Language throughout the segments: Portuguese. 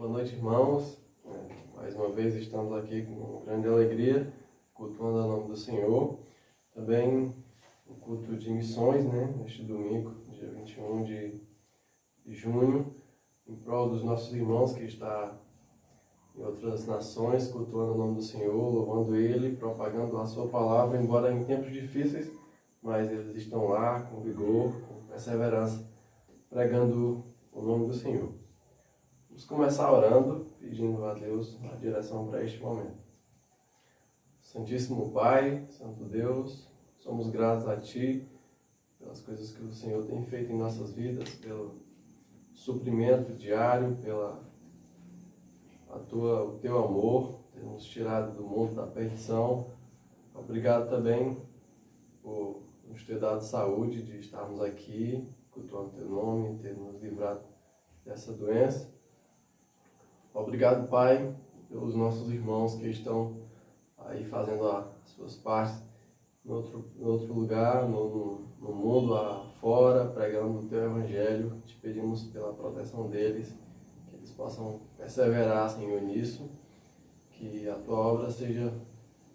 Boa noite, irmãos. Mais uma vez estamos aqui com grande alegria, cultuando o nome do Senhor. Também o culto de missões, neste domingo, dia 21 de junho, em prol dos nossos irmãos que estão em outras nações, cultuando o nome do Senhor, louvando Ele, propagando a sua palavra, embora em tempos difíceis, mas eles estão lá com vigor, com perseverança, pregando o nome do Senhor. Vamos começar orando, pedindo a Deus a direção para este momento. Santíssimo Pai, Santo Deus, somos gratos a Ti pelas coisas que o Senhor tem feito em nossas vidas, pelo suprimento diário, o Teu amor, ter nos tirado do mundo da perdição. Obrigado também por nos ter dado saúde de estarmos aqui, cultuando Teu nome, ter nos livrado dessa doença. Obrigado, Pai, pelos nossos irmãos que estão aí fazendo as suas partes no outro lugar, no mundo afora, pregando o Teu Evangelho. Te pedimos pela proteção deles, que eles possam perseverar, Senhor, nisso, que a Tua obra seja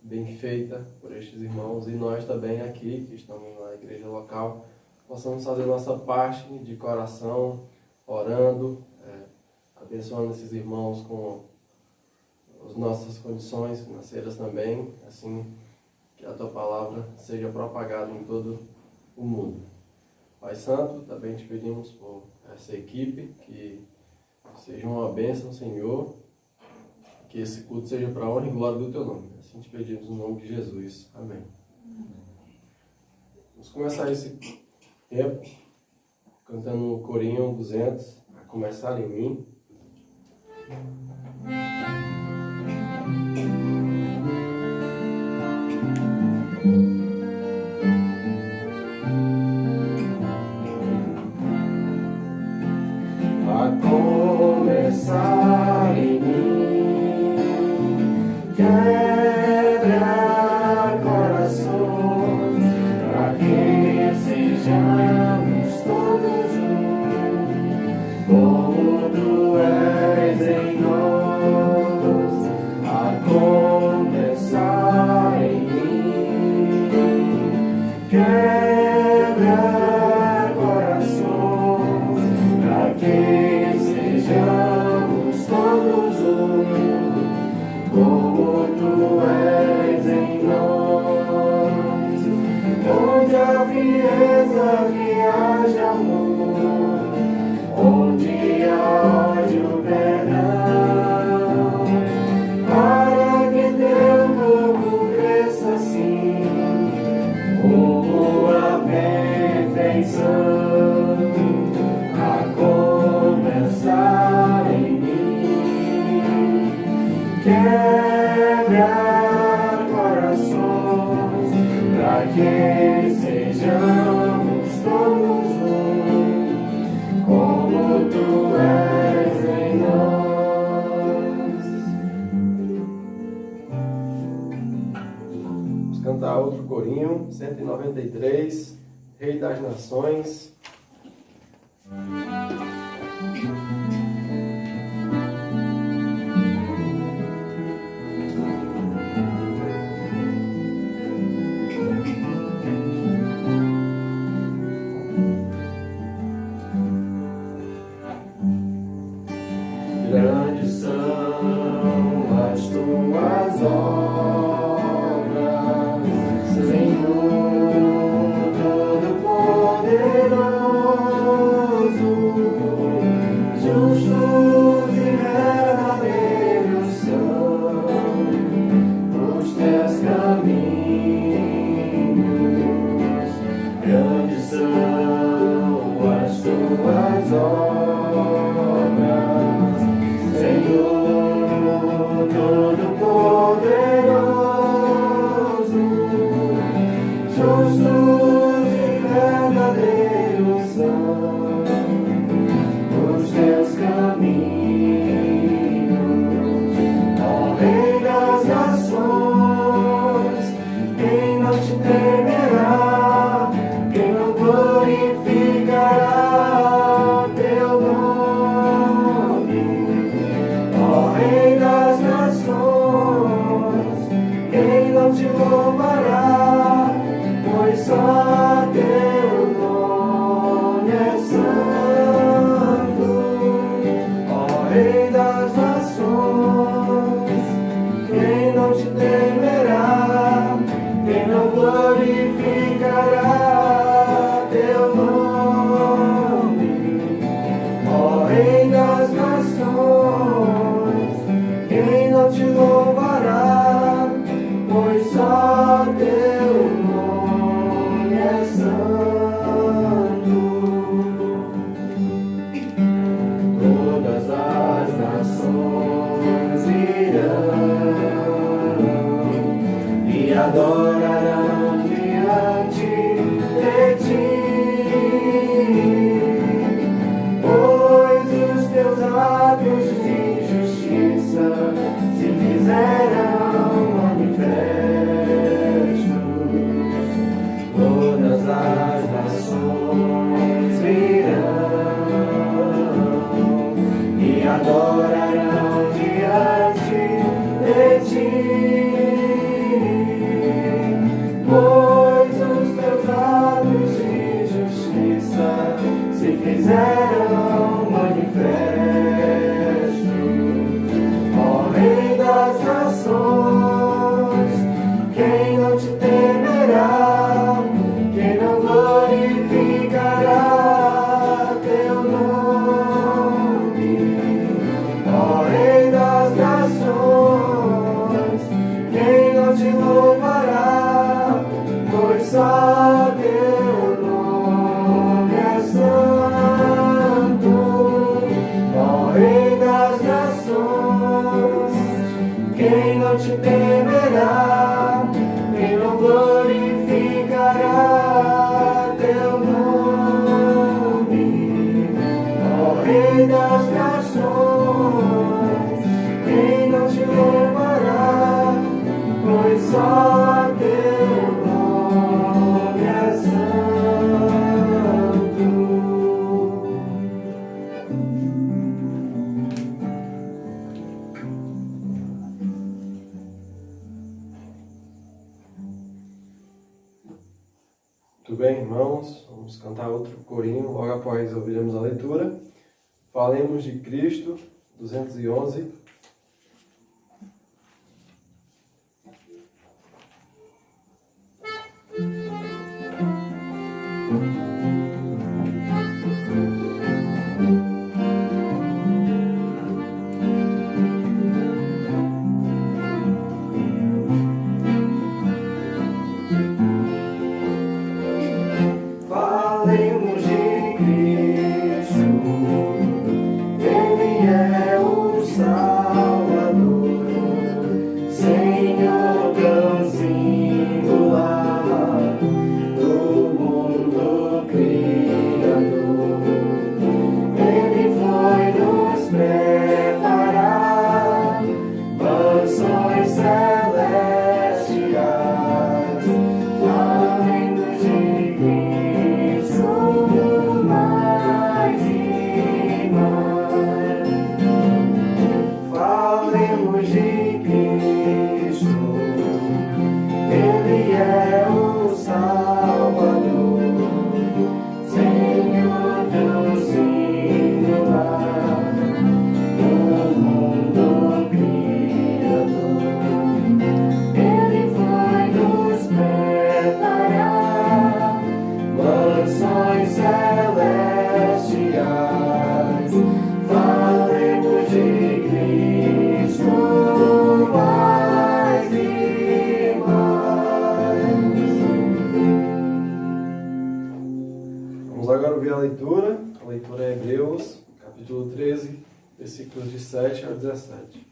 bem feita por estes irmãos e nós também aqui, que estamos na igreja local, possamos fazer nossa parte de coração, orando, abençoando esses irmãos com as nossas condições financeiras também, assim que a Tua palavra seja propagada em todo o mundo. Pai Santo, também te pedimos por essa equipe, que seja uma bênção, Senhor, que esse culto seja para a honra e glória do Teu nome. Assim te pedimos no nome de Jesus. Amém. Vamos começar esse tempo cantando o corinho 200, a começar em mim. A começar em mim, quebra corações, para que sejamos todos um, como Tu és em nós. A começar em mim, quebra corações, para que sejamos todos um, como Tu és em nós. Onde há frieza, que haja amor, onde há ódio, perdão, para que Teu corpo cresça assim, como a perfeição. A começar em mim, quebra corações, para que sejamos todos um, como Tu és em nós. Vamos cantar outro corinho, 193, Rei das Nações. Grandes são as Tuas obras, Senhor Todo-Poderoso, justos e verdadeiros são os Teus caminhos. Grandes são as Tuas obras, Senhor Todo-Poderoso, justos e verdadeiros são os Teus caminhos. Ó Rei das nações, quem não Te temerá, quem não glorificará Teu nome? glorificará teu nome, ó Rei das nações. Quem não te louvará, pois só teu nome é santo. Todas as nações virão e adorarão diante de ti, pois os teus atos de justiça se fizeram manifestos. Todas as nações virão e adorarão diante de ti, pois os teus atos de justiça se fizeram manifestos. Ó Rei das nações, quem não te temerá, quem não glorificará teu nome, ó Rei das nações, quem não te louvará, pois só teu nome é santo. Ó Rei das nações, quem não te temerá, quem não glorificará teu nome, ó Rei das nações, quem não te louvará, pois só teu nome é santo. Tudo bem, irmãos? Vamos cantar outro corinho logo após ouvirmos a leitura. Falemos de Cristo, 211. Falemos de Cristo, Ele é o Salvador, Senhor tão singular do mundo criador. Ele foi nos preparar mansões celestiais. Falemos de Cristo mais e mais. Falemos de Cristo, Ele é o Salvador, Senhor tão singular do mundo criador. Ele foi nos preparar mansões celestiais. Falemos de Cristo mais e mais. Vamos agora ouvir a leitura. A leitura é Hebreus, capítulo 13, versículos de 7 a 17.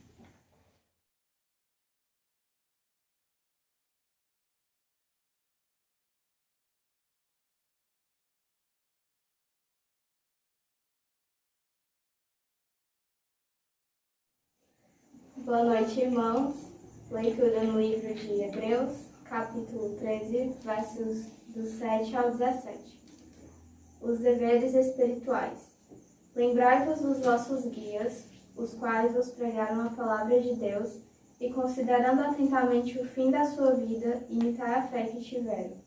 Boa noite, irmãos. Leitura no livro de Hebreus, capítulo 13, versos do 7 ao 17. Os deveres espirituais. Lembrai-vos dos vossos guias, os quais vos pregaram a palavra de Deus, e considerando atentamente o fim da sua vida, imitai a fé que tiveram.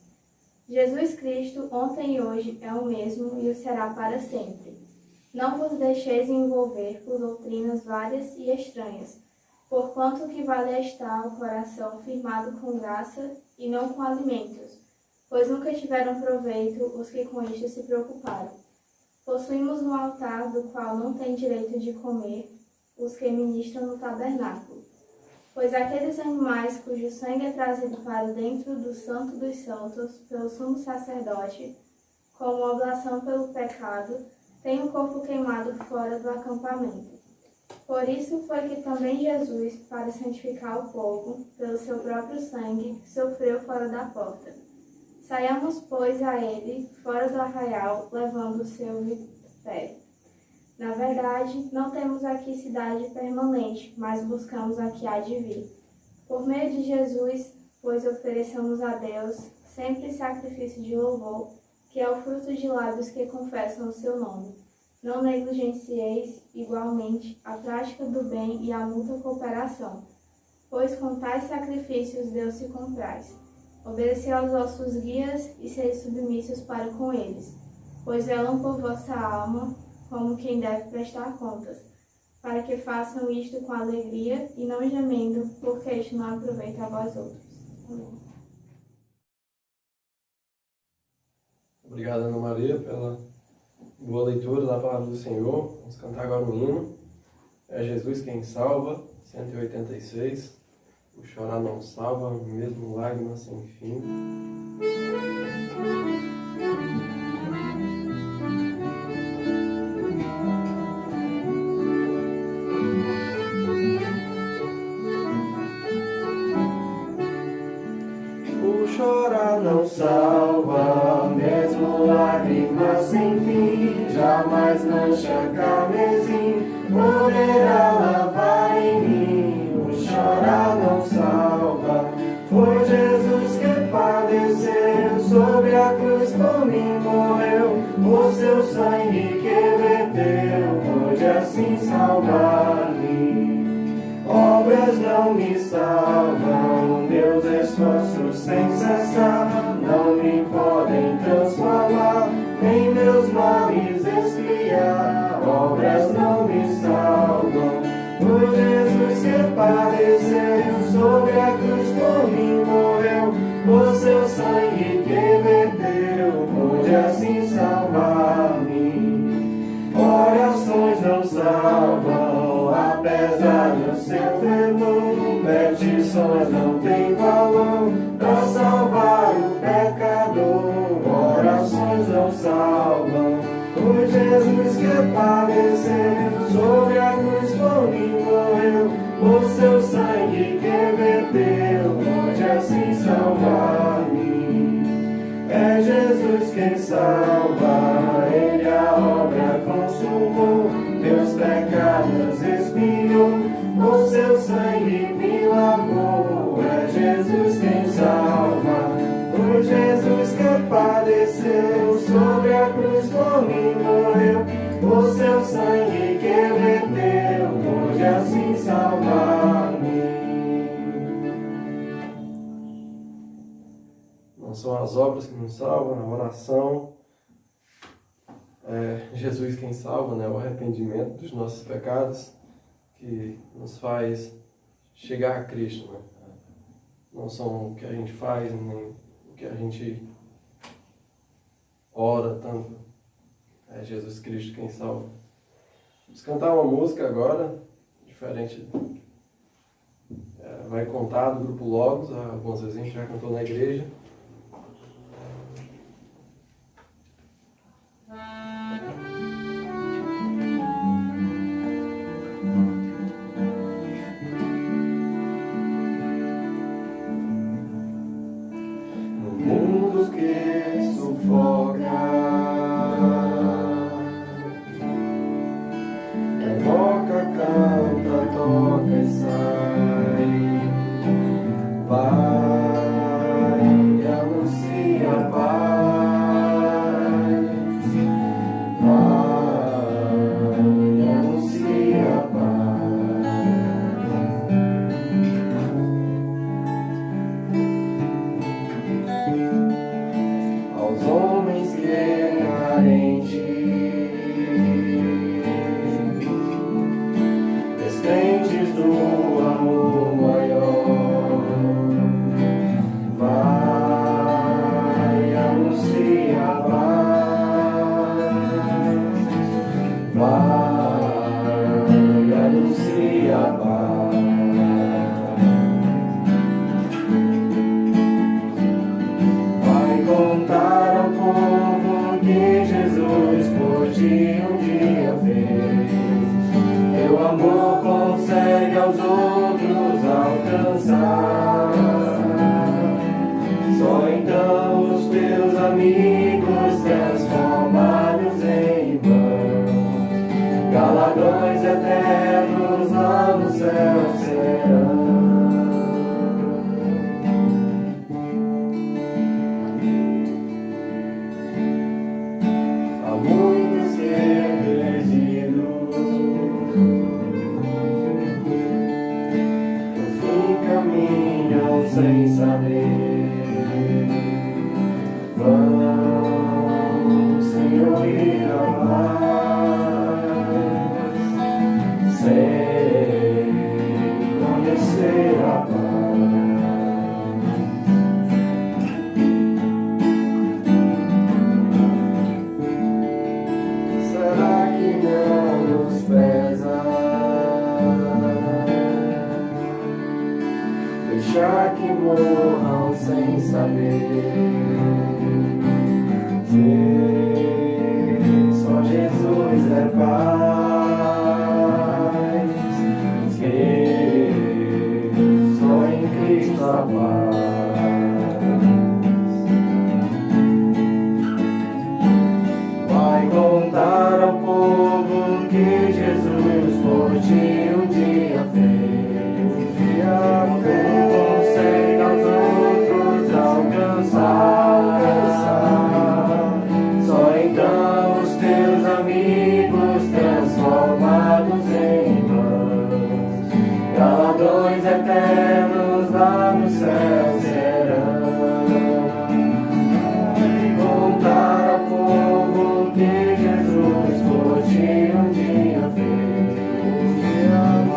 Jesus Cristo, ontem e hoje, é o mesmo e o será para sempre. Não vos deixeis envolver por doutrinas várias e estranhas, porquanto o que vale é estar o coração firmado com graça e não com alimentos, pois nunca tiveram proveito os que com isto se preocuparam. Possuímos um altar do qual não têm direito de comer os que ministram no tabernáculo, pois aqueles animais cujo sangue é trazido para dentro do Santo dos Santos pelo sumo sacerdote, como oblação pelo pecado, têm o corpo queimado fora do acampamento. Por isso foi que também Jesus, para santificar o povo, pelo seu próprio sangue, sofreu fora da porta. Saiamos, pois, a ele, fora do arraial, levando o seu vitupério. Na verdade, não temos aqui cidade permanente, mas buscamos a que há de vir. Por meio de Jesus, pois ofereçamos a Deus sempre sacrifício de louvor, que é o fruto de lábios que confessam o seu nome. Não negligencieis, igualmente, a prática do bem e a mútua cooperação, pois com tais sacrifícios Deus se compraz. Obedecei aos vossos guias e sede submissos para com eles, pois velam por vossa alma, como quem deve prestar contas, para que façam isto com alegria e não gemendo, porque isto não aproveita a vós outros. Amém. Obrigado, Ana Maria, pela boa leitura da palavra do Senhor. Vamos cantar agora um hino. É Jesus quem salva, 186. O chorar não salva, mesmo lágrimas sem fim. O chorar não salva, mesmo lágrimas sem fim, jamais mancha carmesim, poderá lavar em mim. O chorar não salva, foi Jesus que padeceu, sobre a cruz por mim morreu, o seu sangue que verteu, pôde assim salvar-me. Obras não me salvam, meus esforços sem cessar não me podem transformar, nem meus males expiar. Obras não me salvam, foi Jesus que padeceu, sobre a cruz por mim morreu, o seu sangue que verteu, pôde assim salvar-me. Orações não salvam, apesar do seu fervor, petições não têm valor para salvar o pecador. Orações não salvam, foi Jesus que padeceu, sobre a cruz por mim morreu, o seu sangue que verteu, pode assim salvar-me. É Jesus quem salva, Ele a obra consumou, meus pecados expiou, o seu sangue me lavou. É Jesus quem salva, foi Jesus que padeceu, sobre a cruz por mim morreu, o seu sangue que verteu, pôde assim salvar-me. Não são as obras que nos salvam, a oração. É Jesus quem salva, né? O arrependimento dos nossos pecados que nos faz chegar a Cristo, né? Não são o que a gente faz, nem o que a gente ora tanto. É Jesus Cristo quem salva. Vamos cantar uma música agora, diferente. Vai contar do grupo Logos, algumas vezes a gente já cantou na igreja. Mundos que sufoca, evoca, canta, toca e sai, vai e anuncia a paz, vai e anuncia a paz. Aos homens ti um dia fez. Teu amor consegue aos outros alcançar. Só então os teus amigos transformados em irmãos, galardões eternos lá no céu serão. Há muitos perdidos, no fim caminham sem saber. Vão sem ouvir a paz, sem conhecer a paz. Será que não nos pesa deixar que morram sem saber? Só Jesus é paz, que só em Cristo há paz. Vai contar ao povo que Jesus por ti um dia fez. Um dia fez, consegue aos outros alcançar. Só então os teus amigos transformados em irmãos, galardões eternos lá no céu serão. Contar ao povo que Jesus por ti um dia fez.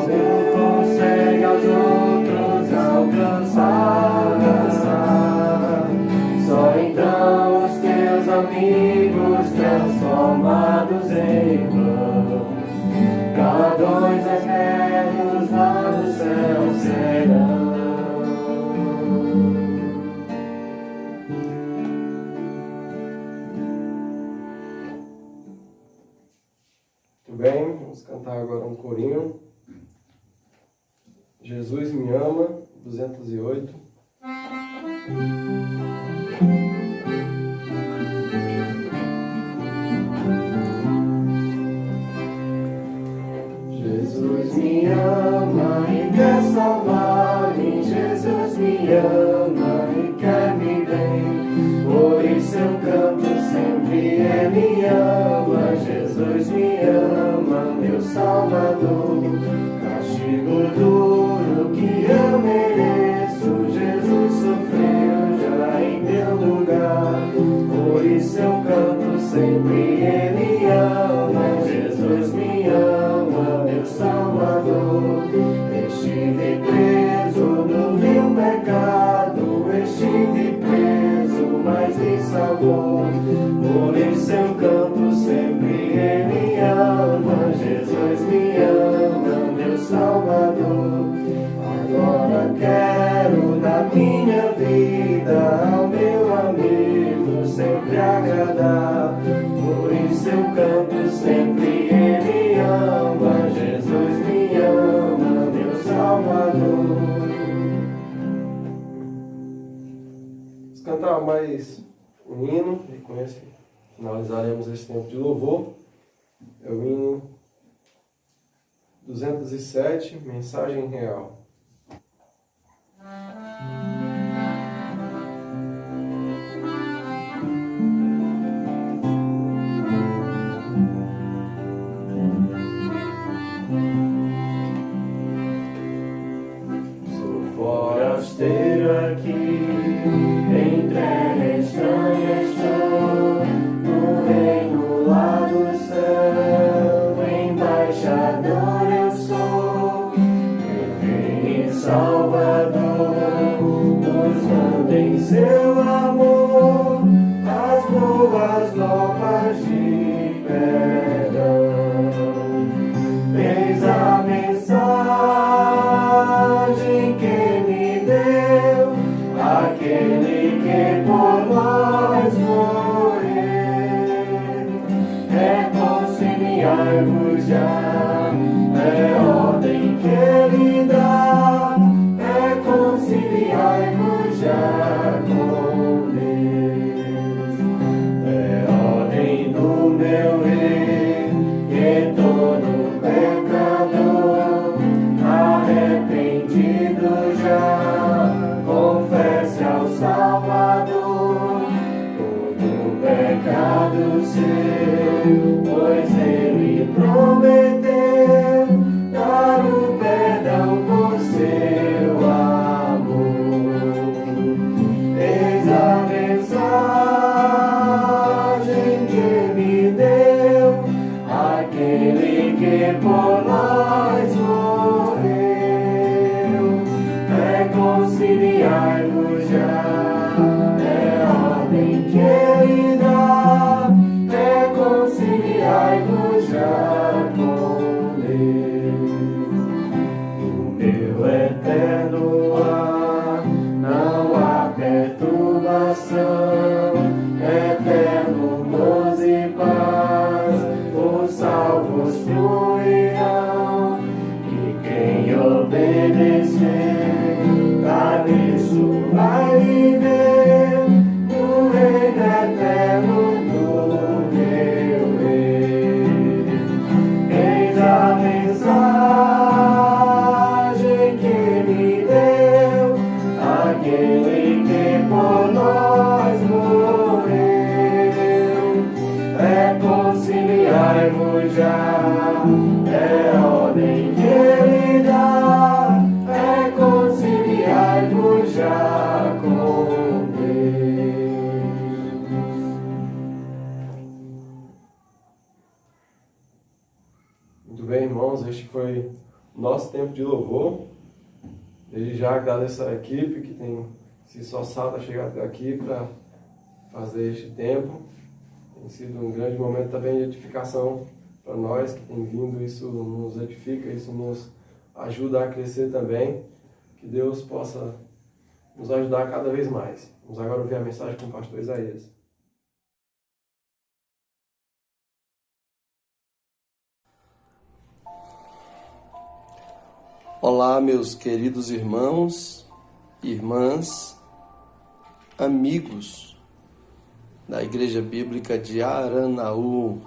Tu consegue aos outros alcançar. Só então os teus amigos transformados em irmãos, galardões eternos lá no céu serão. Muito bem, vamos cantar agora um corinho. Jesus me ama, 208. Jesus me ama e quer salvar-me. Jesus me ama e quer me bem. Por isso eu canto sempre, Ele ama. Jesus me ama, meu Salvador. Castigo duro que eu mereço, Jesus sofreu já em meu lugar. Por isso eu canto sempre, Ele ama. Jesus me ama, meu Salvador. Estive preso no vil pecado, estive preso, mas me salvou. Por isso eu canto sempre, Ele ama. Jesus me ama, meu Salvador. Agora quero da minha vida ao meu amigo sempre agradar. Por isso eu canto sempre, Ele ama. Jesus me ama, meu Salvador. Vamos cantar mais um hino, e com esse finalizaremos esse tempo de louvor. É o hino 207, Mensagem Real. Sou forasteiro aqui, em terra estranha estou, no reino lá do céu, embaixador eu sou. Eu este foi o nosso tempo de louvor. Desde já agradeço a equipe que tem se esforçado a chegar até aqui para fazer este tempo. Tem sido um grande momento também de edificação para nós que tem vindo. Isso nos edifica, isso nos ajuda a crescer também. Que Deus possa nos ajudar cada vez mais. Vamos agora ouvir a mensagem com o pastor Isaías. Olá, meus queridos irmãos, irmãs, amigos da Igreja Bíblica de Aranaú.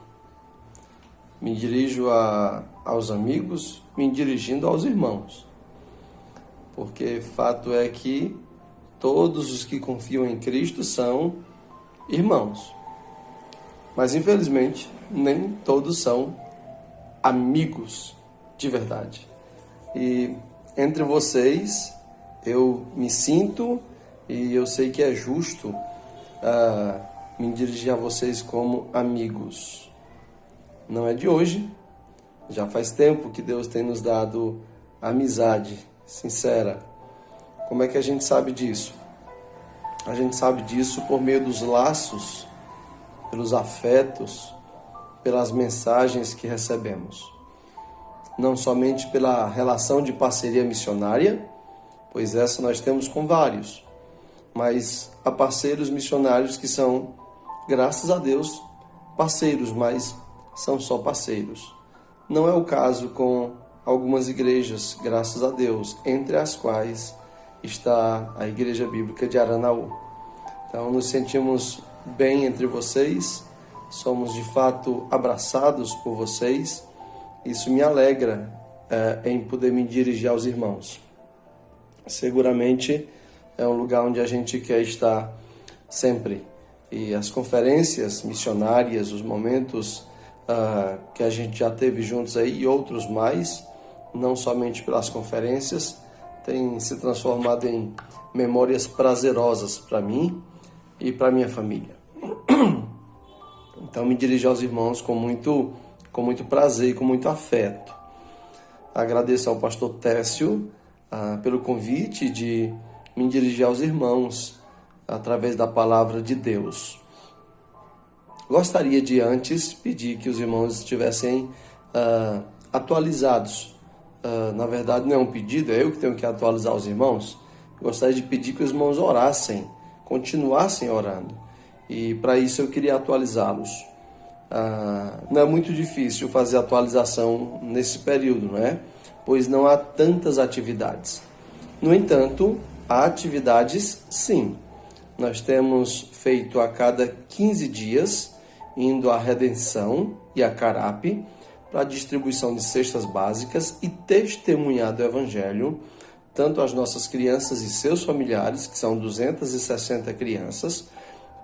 Me dirijo aos amigos, me dirigindo aos irmãos, porque fato é que todos os que confiam em Cristo são irmãos, mas infelizmente nem todos são amigos de verdade. E entre vocês, eu me sinto e eu sei que é justo me dirigir a vocês como amigos. Não é de hoje, já faz tempo que Deus tem nos dado amizade sincera. Como é que a gente sabe disso? A gente sabe disso por meio dos laços, pelos afetos, pelas mensagens que recebemos. Não somente pela relação de parceria missionária, pois essa nós temos com vários, mas há parceiros missionários que são, graças a Deus, parceiros, mas são só parceiros. Não é o caso com algumas igrejas, graças a Deus, entre as quais está a Igreja Bíblica de Aranaú. Então, nos sentimos bem entre vocês, somos de fato abraçados por vocês. Isso me alegra em poder me dirigir aos irmãos. Seguramente é um lugar onde a gente quer estar sempre. E as conferências missionárias, os momentos que a gente já teve juntos aí e outros mais, não somente pelas conferências, têm se transformado em memórias prazerosas para mim e para minha família. Então me dirijo aos irmãos com muito prazer e com muito afeto. Agradeço ao pastor Técio pelo convite de me dirigir aos irmãos através da palavra de Deus. Gostaria de antes pedir que os irmãos estivessem atualizados. Na verdade não é um pedido, é eu que tenho que atualizar os irmãos. Gostaria de pedir que os irmãos orassem, continuassem orando. E para isso eu queria atualizá-los. Não é muito difícil fazer atualização nesse período, não é? Pois não há tantas atividades. No entanto, há atividades sim. Nós temos feito a cada 15 dias, indo à Redenção e à Carape, para a distribuição de cestas básicas e testemunhar do Evangelho, tanto às nossas crianças e seus familiares, que são 260 crianças,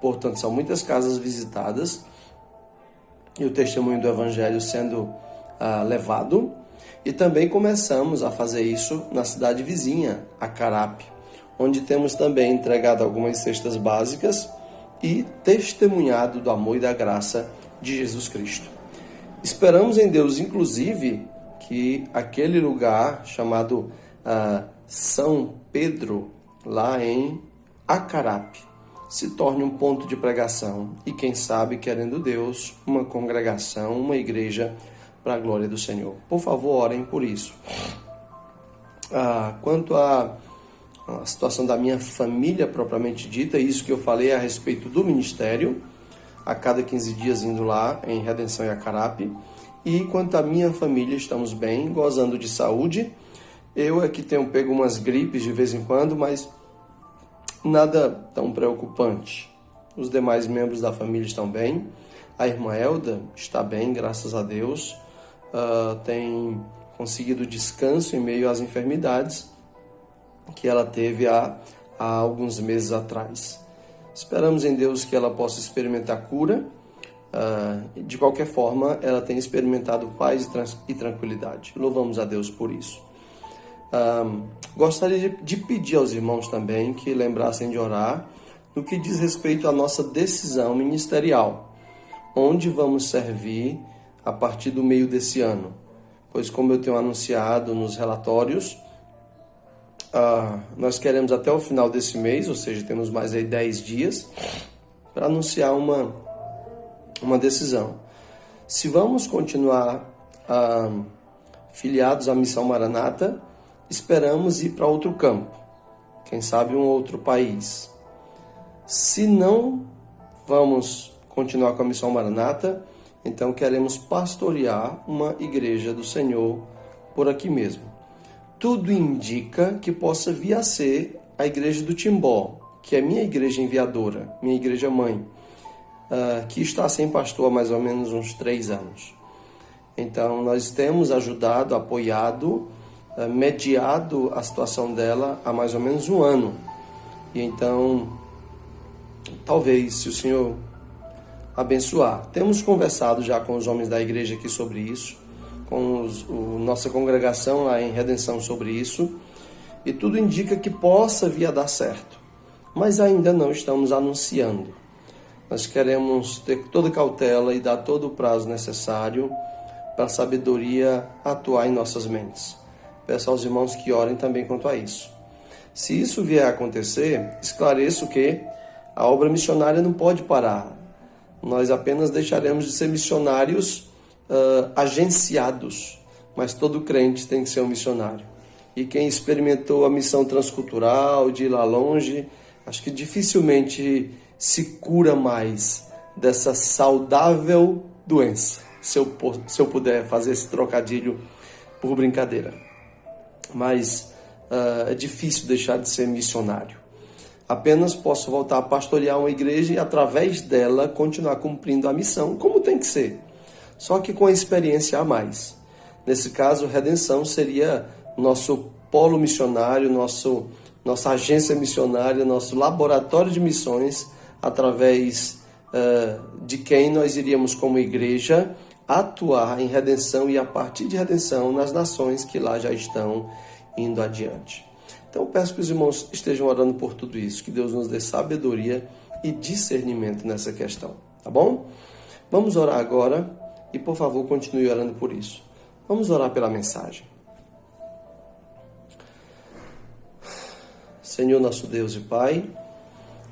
portanto são muitas casas visitadas, e o testemunho do Evangelho sendo levado. E também começamos a fazer isso na cidade vizinha, a Carape, onde temos também entregado algumas cestas básicas e testemunhado do amor e da graça de Jesus Cristo. Esperamos em Deus, inclusive, que aquele lugar chamado São Pedro, lá em Acarape, se torne um ponto de pregação e, quem sabe, querendo Deus, uma congregação, uma igreja para a glória do Senhor. Por favor, orem por isso. Quanto à situação da minha família propriamente dita, isso que eu falei a respeito do ministério, a cada 15 dias indo lá em Redenção e Acarape. E quanto à minha família, estamos bem, gozando de saúde. Eu é que tenho pego umas gripes de vez em quando, mas nada tão preocupante. Os demais membros da família estão bem. A irmã Elda está bem, graças a Deus. Tem conseguido descanso em meio às enfermidades que ela teve há alguns meses atrás. Esperamos em Deus que ela possa experimentar cura. De qualquer forma, ela tem experimentado paz e tranquilidade. Louvamos a Deus por isso. Gostaria de pedir aos irmãos também que lembrassem de orar no que diz respeito à nossa decisão ministerial, onde vamos servir a partir do meio desse ano. pois como eu tenho anunciado nos relatórios, nós queremos até o final desse mês, ou seja, temos mais aí 10 dias, para anunciar uma decisão. Se vamos continuar filiados à Missão Maranata, esperamos ir para outro campo, quem sabe um outro país. Se não vamos continuar com a Missão Maranata, então queremos pastorear uma igreja do Senhor por aqui mesmo. Tudo indica que possa vir a ser a igreja do Timbó, que é minha igreja enviadora, minha igreja mãe, que está sem pastor há mais ou menos uns 3 anos. Então nós temos ajudado, apoiado, mediado a situação dela há mais ou menos 1 ano. E então, talvez, se o Senhor abençoar. Temos conversado já com os homens da igreja aqui sobre isso, com nossa congregação lá em Redenção sobre isso, e tudo indica que possa vir a dar certo, mas ainda não estamos anunciando. Nós queremos ter toda cautela e dar todo o prazo necessário para a sabedoria atuar em nossas mentes. Peço aos irmãos que orem também quanto a isso. Se isso vier a acontecer, esclareço que a obra missionária não pode parar. Nós apenas deixaremos de ser missionários agenciados, mas todo crente tem que ser um missionário. E quem experimentou a missão transcultural, de ir lá longe, acho que dificilmente se cura mais dessa saudável doença, se eu puder fazer esse trocadilho por brincadeira. Mas é difícil deixar de ser missionário. Apenas posso voltar a pastorear uma igreja e, através dela, continuar cumprindo a missão, como tem que ser. Só que com a experiência a mais. Nesse caso, Redenção seria nosso polo missionário, nossa agência missionária, nosso laboratório de missões, através de quem nós iríamos, como igreja, atuar em Redenção e, a partir de Redenção, nas nações que lá já estão indo adiante. Então, peço que os irmãos estejam orando por tudo isso, que Deus nos dê sabedoria e discernimento nessa questão, tá bom? Vamos orar agora e, por favor, continue orando por isso. Vamos orar pela mensagem. Senhor, nosso Deus e Pai,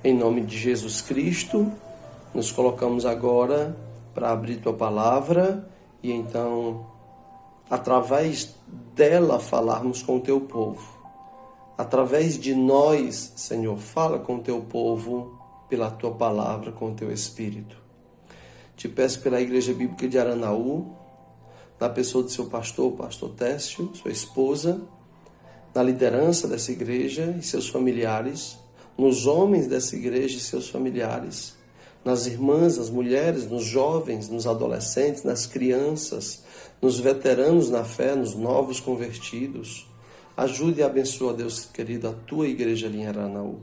em nome de Jesus Cristo, nos colocamos agora para abrir Tua Palavra e, então, através dela, falarmos com o Teu povo. Através de nós, Senhor, fala com o Teu povo pela Tua Palavra, com o Teu Espírito. Te peço pela Igreja Bíblica de Aranaú, na pessoa do seu pastor, o pastor Técio, sua esposa, na liderança dessa igreja e seus familiares, nos homens dessa igreja e seus familiares, nas irmãs, nas mulheres, nos jovens, nos adolescentes, nas crianças, nos veteranos na fé, nos novos convertidos. Ajude e abençoa, Deus querido, a Tua igreja ali em Aranaú.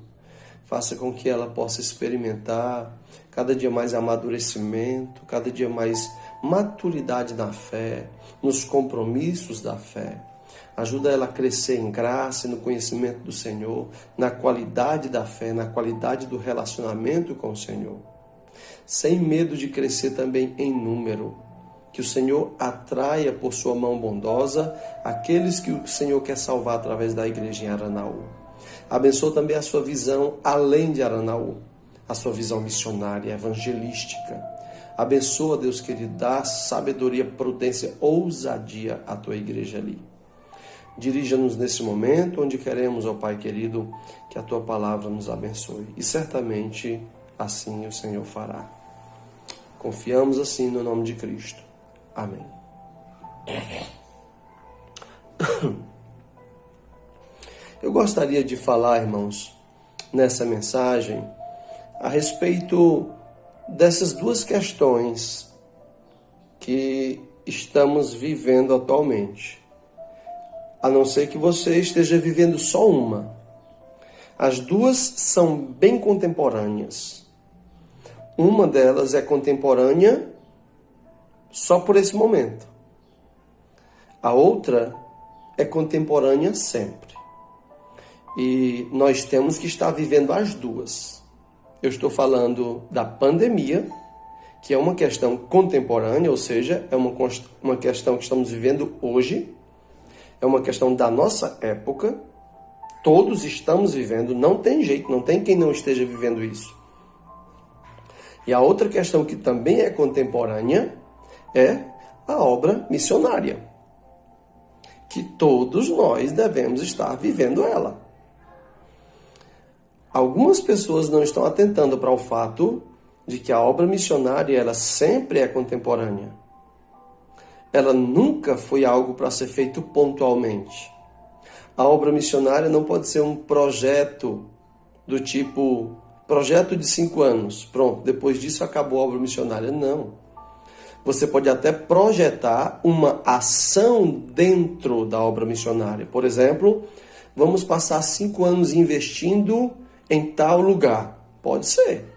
Faça com que ela possa experimentar cada dia mais amadurecimento, cada dia mais maturidade na fé, nos compromissos da fé. Ajuda ela a crescer em graça e no conhecimento do Senhor, na qualidade da fé, na qualidade do relacionamento com o Senhor. Sem medo de crescer também em número. Que o Senhor atraia por sua mão bondosa aqueles que o Senhor quer salvar através da igreja em Aranaú. Abençoa também a sua visão além de Aranaú, a sua visão missionária, evangelística. Abençoa, Deus querido, dá sabedoria, prudência, ousadia à tua igreja ali. Dirija-nos nesse momento onde queremos, ó Pai querido, que a tua palavra nos abençoe. E certamente assim o Senhor fará. Confiamos assim no nome de Cristo. Amém. Eu gostaria de falar, irmãos, nessa mensagem, a respeito dessas duas questões que estamos vivendo atualmente. A não ser que você esteja vivendo só uma. As duas são bem contemporâneas. Uma delas é contemporânea só por esse momento. A outra é contemporânea sempre. E nós temos que estar vivendo as duas. Eu estou falando da pandemia, que é uma questão contemporânea, ou seja, é uma questão que estamos vivendo hoje, é uma questão da nossa época, todos estamos vivendo, não tem jeito, não tem quem não esteja vivendo isso. E a outra questão que também é contemporânea é a obra missionária, que todos nós devemos estar vivendo ela. Algumas pessoas não estão atentando para o fato de que a obra missionária ela sempre é contemporânea. Ela nunca foi algo para ser feito pontualmente. A obra missionária não pode ser um projeto do tipo, projeto de 5 anos, pronto, depois disso acabou a obra missionária. Não. Você pode até projetar uma ação dentro da obra missionária. Por exemplo, vamos passar 5 anos investindo em tal lugar. Pode ser.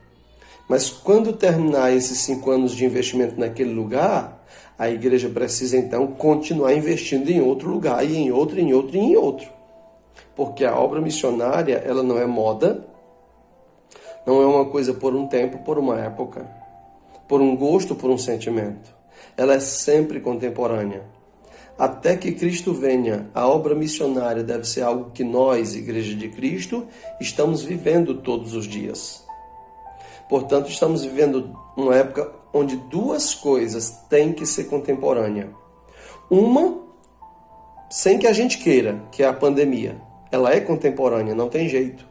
Mas quando terminar esses 5 anos de investimento naquele lugar, a igreja precisa então continuar investindo em outro lugar, e em outro, em outro e em outro. Porque a obra missionária, ela não é moda, não é uma coisa por um tempo, por uma época, por um gosto, por um sentimento. Ela é sempre contemporânea. Até que Cristo venha, a obra missionária deve ser algo que nós, Igreja de Cristo, estamos vivendo todos os dias. Portanto, estamos vivendo uma época onde 2 coisas têm que ser contemporâneas. Uma, sem que a gente queira, que é a pandemia. Ela é contemporânea, não tem jeito.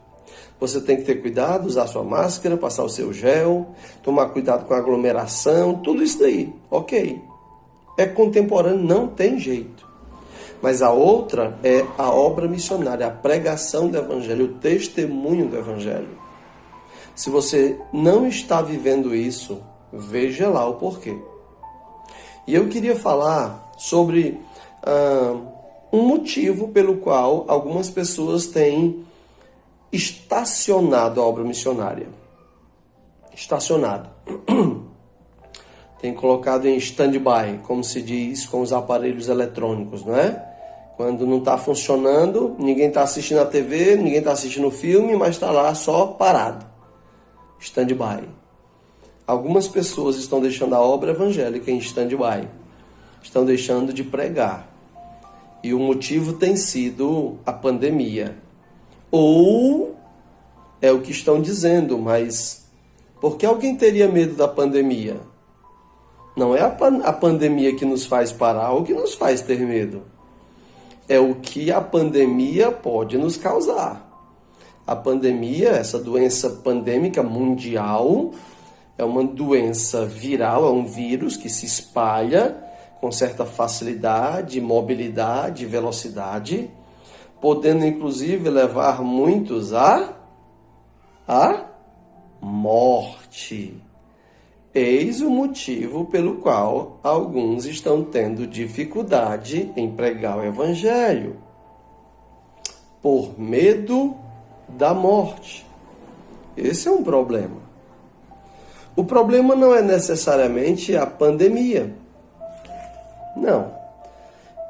Você tem que ter cuidado, usar sua máscara, passar o seu gel, tomar cuidado com a aglomeração, tudo isso daí, ok. É contemporâneo, não tem jeito. Mas a outra é a obra missionária, a pregação do Evangelho, o testemunho do Evangelho. Se você não está vivendo isso, veja lá o porquê. E eu queria falar sobre um motivo pelo qual algumas pessoas têm estacionado a obra missionária. Estacionado. Tem colocado em stand-by, como se diz com os aparelhos eletrônicos, não é? Quando não está funcionando, ninguém está assistindo a TV, ninguém está assistindo o filme, mas está lá só parado. Stand-by. Algumas pessoas estão deixando a obra evangélica em stand-by. Estão deixando de pregar. E o motivo tem sido a pandemia. Ou é o que estão dizendo, mas por que alguém teria medo da pandemia? Não é a pandemia que nos faz parar ou que nos faz ter medo. É o que a pandemia pode nos causar. A pandemia, essa doença pandêmica mundial, é uma doença viral, é um vírus que se espalha com certa facilidade, mobilidade, velocidade, podendo inclusive levar muitos à morte. Eis o motivo pelo qual alguns estão tendo dificuldade em pregar o Evangelho. Por medo da morte. Esse é um problema. O problema não é necessariamente a pandemia. Não.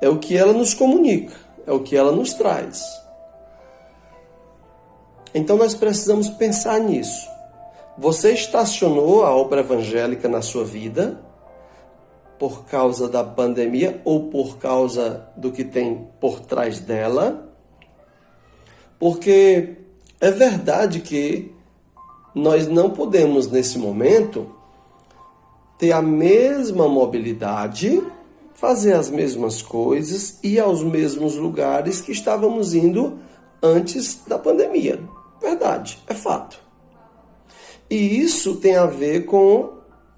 É o que ela nos comunica, é o que ela nos traz. Então nós precisamos pensar nisso. Você estacionou a obra evangélica na sua vida por causa da pandemia ou por causa do que tem por trás dela? Porque é verdade que nós não podemos, nesse momento, ter a mesma mobilidade, fazer as mesmas coisas, ir aos mesmos lugares que estávamos indo antes da pandemia. Verdade, é fato. E isso tem a ver com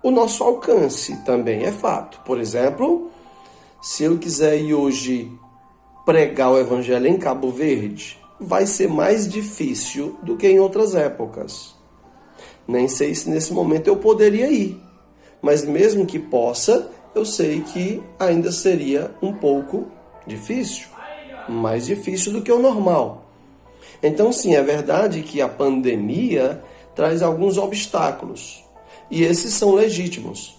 o nosso alcance também, é fato. Por exemplo, se eu quiser ir hoje pregar o Evangelho em Cabo Verde, vai ser mais difícil do que em outras épocas. Nem sei se nesse momento eu poderia ir, mas mesmo que possa, eu sei que ainda seria um pouco difícil, mais difícil do que o normal. Então sim, é verdade que a pandemia traz alguns obstáculos, e esses são legítimos.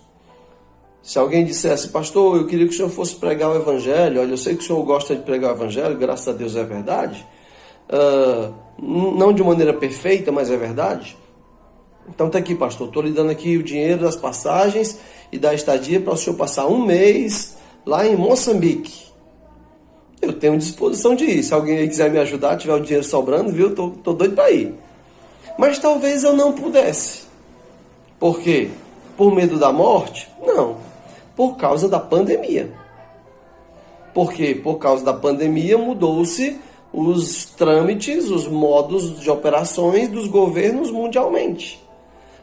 Se alguém dissesse, pastor, eu queria que o senhor fosse pregar o Evangelho, olha, eu sei que o senhor gosta de pregar o Evangelho, graças a Deus é verdade, não de maneira perfeita, mas é verdade. Então tá aqui, pastor, estou lhe dando aqui o dinheiro das passagens e da estadia para o senhor passar um mês lá em Moçambique. Eu tenho disposição de ir. Se alguém aí quiser me ajudar, tiver o dinheiro sobrando, viu? Tô doido para ir. Mas talvez eu não pudesse. Por quê? Por medo da morte? Não. Por causa da pandemia. Por quê? Por causa da pandemia mudou-se os trâmites, os modos de operações dos governos mundialmente.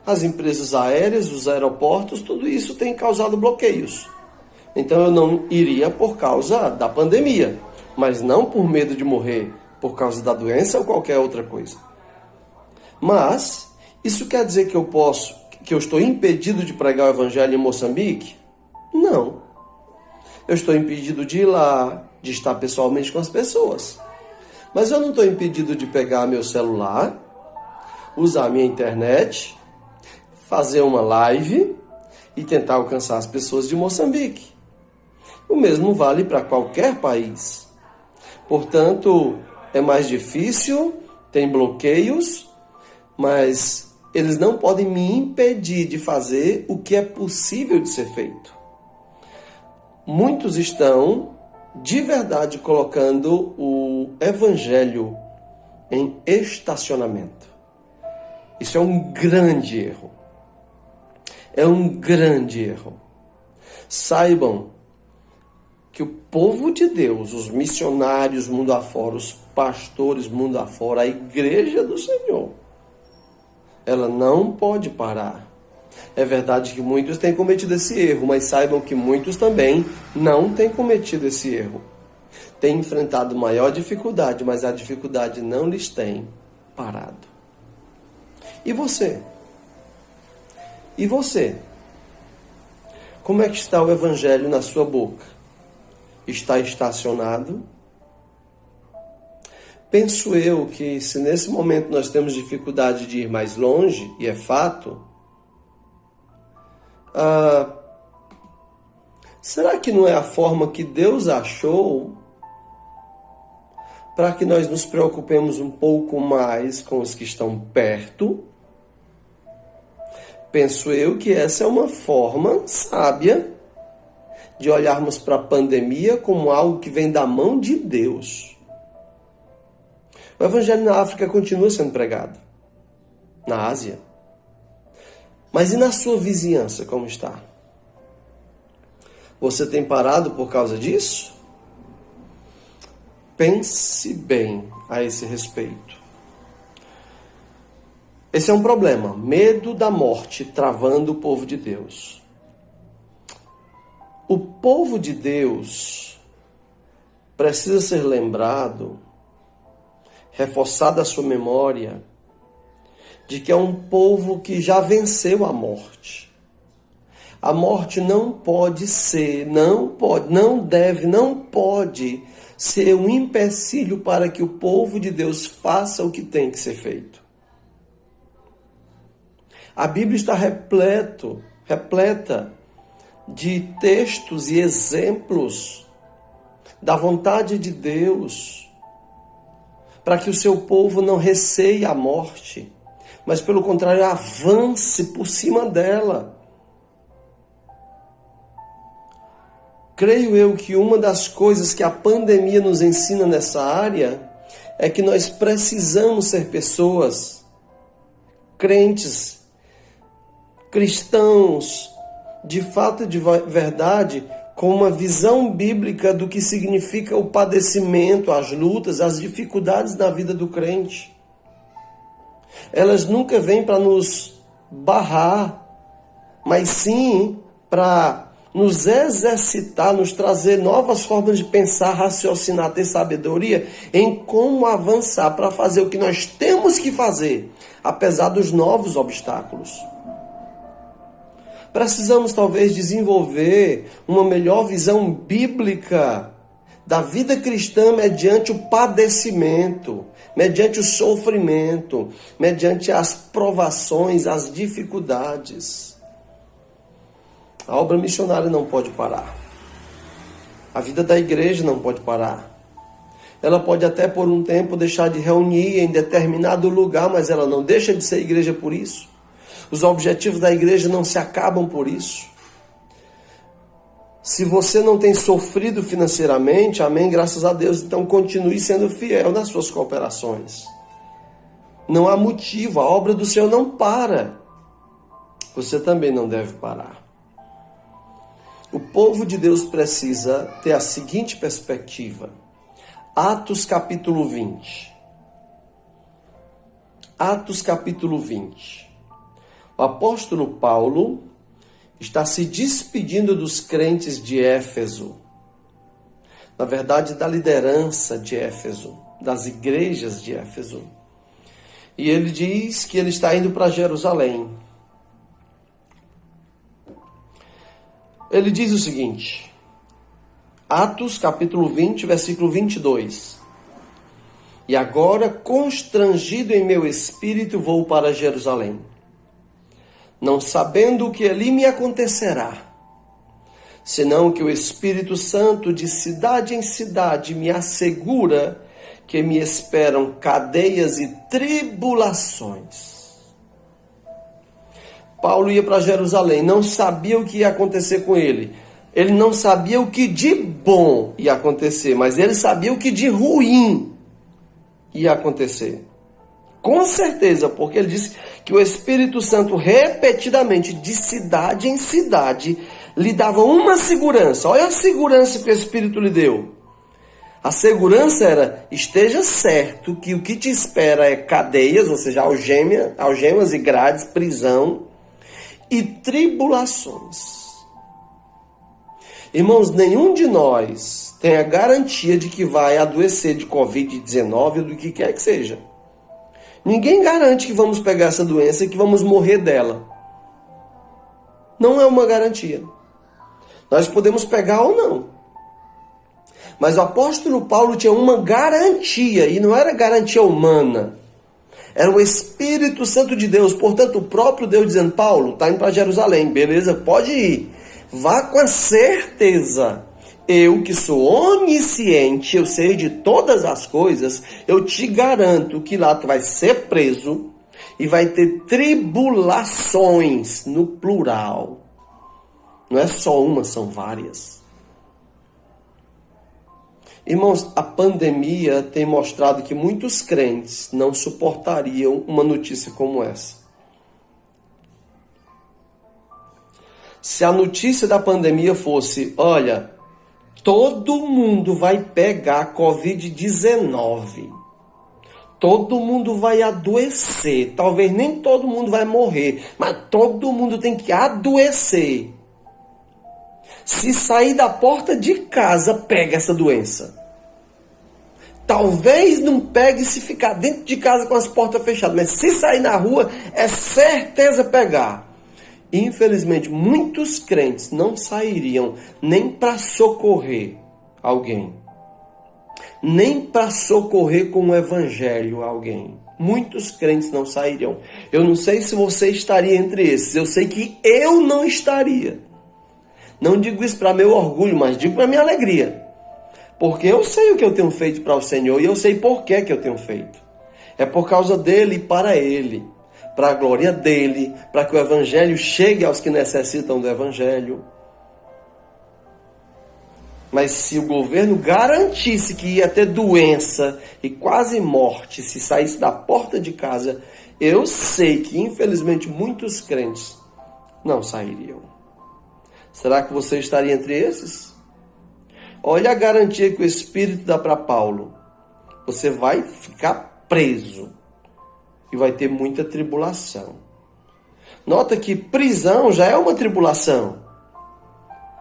As empresas aéreas, os aeroportos, tudo isso tem causado bloqueios. Então eu não iria por causa da pandemia, mas não por medo de morrer, por causa da doença ou qualquer outra coisa. Mas isso quer dizer que eu estou impedido de pregar o evangelho em Moçambique? Não. Eu estou impedido de ir lá, de estar pessoalmente com as pessoas. Mas eu não estou impedido de pegar meu celular, usar a minha internet, fazer uma live e tentar alcançar as pessoas de Moçambique. O mesmo vale para qualquer país. Portanto, é mais difícil, tem bloqueios, mas eles não podem me impedir de fazer o que é possível de ser feito. Muitos estão, de verdade, colocando o evangelho em estacionamento. Isso é um grande erro. É um grande erro. Saibam que o povo de Deus, os missionários mundo afora, os pastores mundo afora, a igreja do Senhor, ela não pode parar. É verdade que muitos têm cometido esse erro, mas saibam que muitos também não têm cometido esse erro. Têm enfrentado maior dificuldade, mas a dificuldade não lhes tem parado. E você? E você? Como é que está o evangelho na sua boca? Está estacionado? Penso eu que se nesse momento nós temos dificuldade de ir mais longe, e é fato, será que não é a forma que Deus achou para que nós nos preocupemos um pouco mais com os que estão perto? Penso eu que essa é uma forma sábia de olharmos para a pandemia como algo que vem da mão de Deus. O evangelho na África continua sendo pregado, na Ásia. Mas e na sua vizinhança, como está? Você tem parado por causa disso? Pense bem a esse respeito. Esse é um problema, medo da morte travando o povo de Deus. O povo de Deus precisa ser lembrado, reforçada a sua memória, de que é um povo que já venceu a morte. A morte não pode ser, não pode ser um empecilho para que o povo de Deus faça o que tem que ser feito. A Bíblia está repleta de textos e exemplos da vontade de Deus para que o seu povo não receie a morte, mas pelo contrário avance por cima dela. Creio eu que uma das coisas que a pandemia nos ensina nessa área é que nós precisamos ser pessoas crentes, cristãos, de fato e de verdade, com uma visão bíblica do que significa o padecimento, as lutas, as dificuldades na vida do crente. Elas nunca vêm para nos barrar, mas sim para nos exercitar, nos trazer novas formas de pensar, raciocinar, ter sabedoria em como avançar para fazer o que nós temos que fazer, apesar dos novos obstáculos. Precisamos talvez desenvolver uma melhor visão bíblica da vida cristã mediante o padecimento, mediante o sofrimento, mediante as provações, as dificuldades. A obra missionária não pode parar. A vida da igreja não pode parar. Ela pode até por um tempo deixar de reunir em determinado lugar, mas ela não deixa de ser igreja por isso. Os objetivos da igreja não se acabam por isso. Se você não tem sofrido financeiramente, amém, graças a Deus, então continue sendo fiel nas suas cooperações. Não há motivo, a obra do Senhor não para. Você também não deve parar. O povo de Deus precisa ter a seguinte perspectiva. Atos capítulo 20. Atos capítulo 20. O apóstolo Paulo está se despedindo dos crentes de Éfeso. Na verdade, da liderança de Éfeso, das igrejas de Éfeso. E ele diz que ele está indo para Jerusalém. Ele diz o seguinte, Atos capítulo 20, versículo 22. E agora, constrangido em meu espírito, vou para Jerusalém, não sabendo o que ali me acontecerá, senão que o Espírito Santo de cidade em cidade me assegura que me esperam cadeias e tribulações. Paulo ia para Jerusalém, não sabia o que ia acontecer com ele. Ele não sabia o que de bom ia acontecer, mas ele sabia o que de ruim ia acontecer. Com certeza, porque ele disse que o Espírito Santo repetidamente, de cidade em cidade, lhe dava uma segurança. Olha a segurança que o Espírito lhe deu. A segurança era, esteja certo que o que te espera é cadeias, ou seja, algemas e grades, prisão e tribulações. Irmãos, nenhum de nós tem a garantia de que vai adoecer de Covid-19 ou do que quer que seja. Ninguém garante que vamos pegar essa doença e que vamos morrer dela. Não é uma garantia. Nós podemos pegar ou não. Mas o apóstolo Paulo tinha uma garantia, e não era garantia humana. Era o Espírito Santo de Deus. Portanto, o próprio Deus dizendo, Paulo, está indo para Jerusalém, beleza, pode ir. Vá com a certeza. Eu que sou onisciente, eu sei de todas as coisas, eu te garanto que lá tu vai ser preso e vai ter tribulações, no plural. Não é só uma, são várias. Irmãos, a pandemia tem mostrado que muitos crentes não suportariam uma notícia como essa. Se a notícia da pandemia fosse, olha, todo mundo vai pegar Covid-19, todo mundo vai adoecer, talvez nem todo mundo vai morrer, mas todo mundo tem que adoecer. Se sair da porta de casa, pega essa doença. Talvez não pegue se ficar dentro de casa com as portas fechadas, mas se sair na rua, é certeza pegar. Infelizmente, muitos crentes não sairiam nem para socorrer alguém, nem para socorrer com o evangelho alguém. Muitos crentes não sairiam. Eu não sei se você estaria entre esses, eu sei que eu não estaria. Não digo isso para meu orgulho, mas digo para minha alegria. Porque eu sei o que eu tenho feito para o Senhor e eu sei por que eu tenho feito. É por causa dele e para ele. Para a glória dele, para que o evangelho chegue aos que necessitam do evangelho. Mas se o governo garantisse que ia ter doença e quase morte se saísse da porta de casa, eu sei que infelizmente muitos crentes não sairiam. Será que você estaria entre esses? Olha a garantia que o Espírito dá para Paulo. Você vai ficar preso e vai ter muita tribulação. Nota que prisão já é uma tribulação.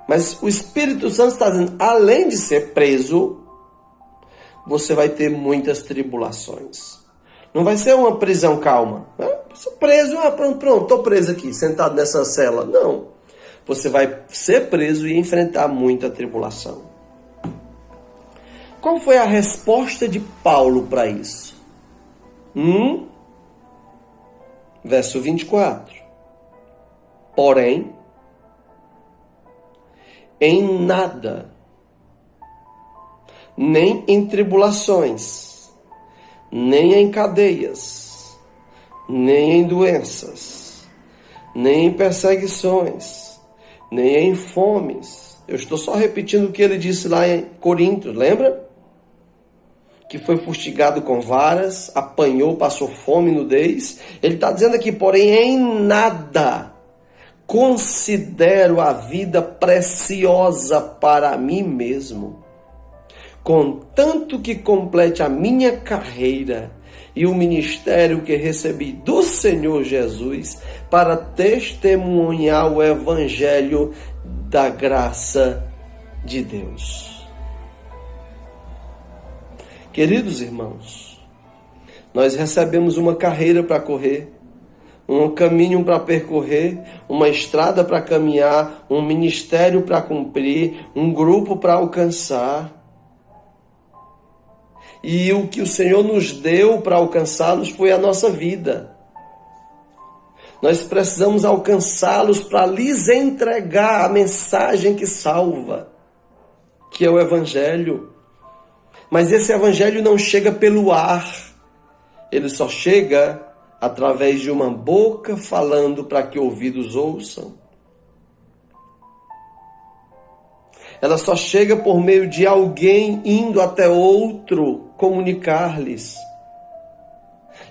Mas o Espírito Santo está dizendo, além de ser preso, você vai ter muitas tribulações. Não vai ser uma prisão calma. Sou preso, pronto, estou preso aqui, sentado nessa cela. Não. Você vai ser preso e enfrentar muita tribulação. Qual foi a resposta de Paulo para isso? Verso 24. Porém, em nada, nem em tribulações, nem em cadeias, nem em doenças, nem em perseguições, nem em fomes. Eu estou só repetindo o que ele disse lá em Coríntios, lembra? Que foi fustigado com varas, apanhou, passou fome e nudez. Ele está dizendo aqui, porém, em nada considero a vida preciosa para mim mesmo, contanto que complete a minha carreira e o ministério que recebi do Senhor Jesus para testemunhar o evangelho da graça de Deus. Queridos irmãos, nós recebemos uma carreira para correr, um caminho para percorrer, uma estrada para caminhar, um ministério para cumprir, um grupo para alcançar. E o que o Senhor nos deu para alcançá-los foi a nossa vida. Nós precisamos alcançá-los para lhes entregar a mensagem que salva, que é o Evangelho. Mas esse Evangelho não chega pelo ar, ele só chega através de uma boca falando para que ouvidos ouçam. Ela só chega por meio de alguém indo até outro comunicar-lhes.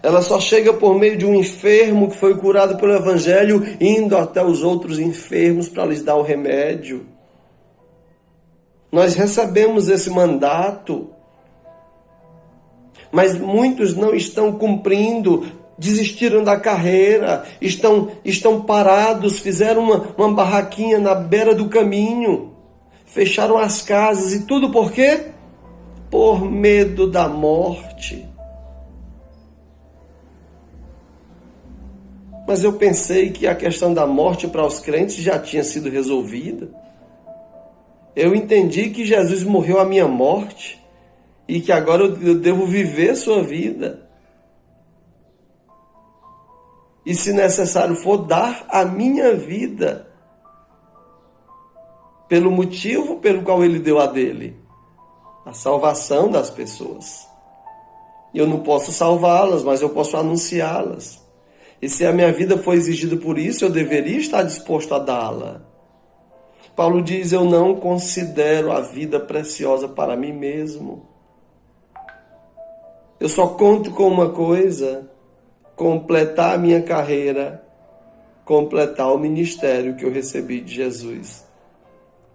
Ela só chega por meio de um enfermo que foi curado pelo Evangelho, indo até os outros enfermos para lhes dar o remédio. Nós recebemos esse mandato, mas muitos não estão cumprindo, desistiram da carreira, estão parados, fizeram uma barraquinha na beira do caminho, fecharam as casas e tudo por quê? Por medo da morte. Mas eu pensei que a questão da morte para os crentes já tinha sido resolvida. Eu entendi que Jesus morreu a minha morte e que agora eu devo viver sua vida. E se necessário for dar a minha vida pelo motivo pelo qual ele deu a dele, a salvação das pessoas. Eu não posso salvá-las, mas eu posso anunciá-las. E se a minha vida for exigida por isso, eu deveria estar disposto a dá-la. Paulo diz, eu não considero a vida preciosa para mim mesmo. Eu só conto com uma coisa, completar a minha carreira, completar o ministério que eu recebi de Jesus,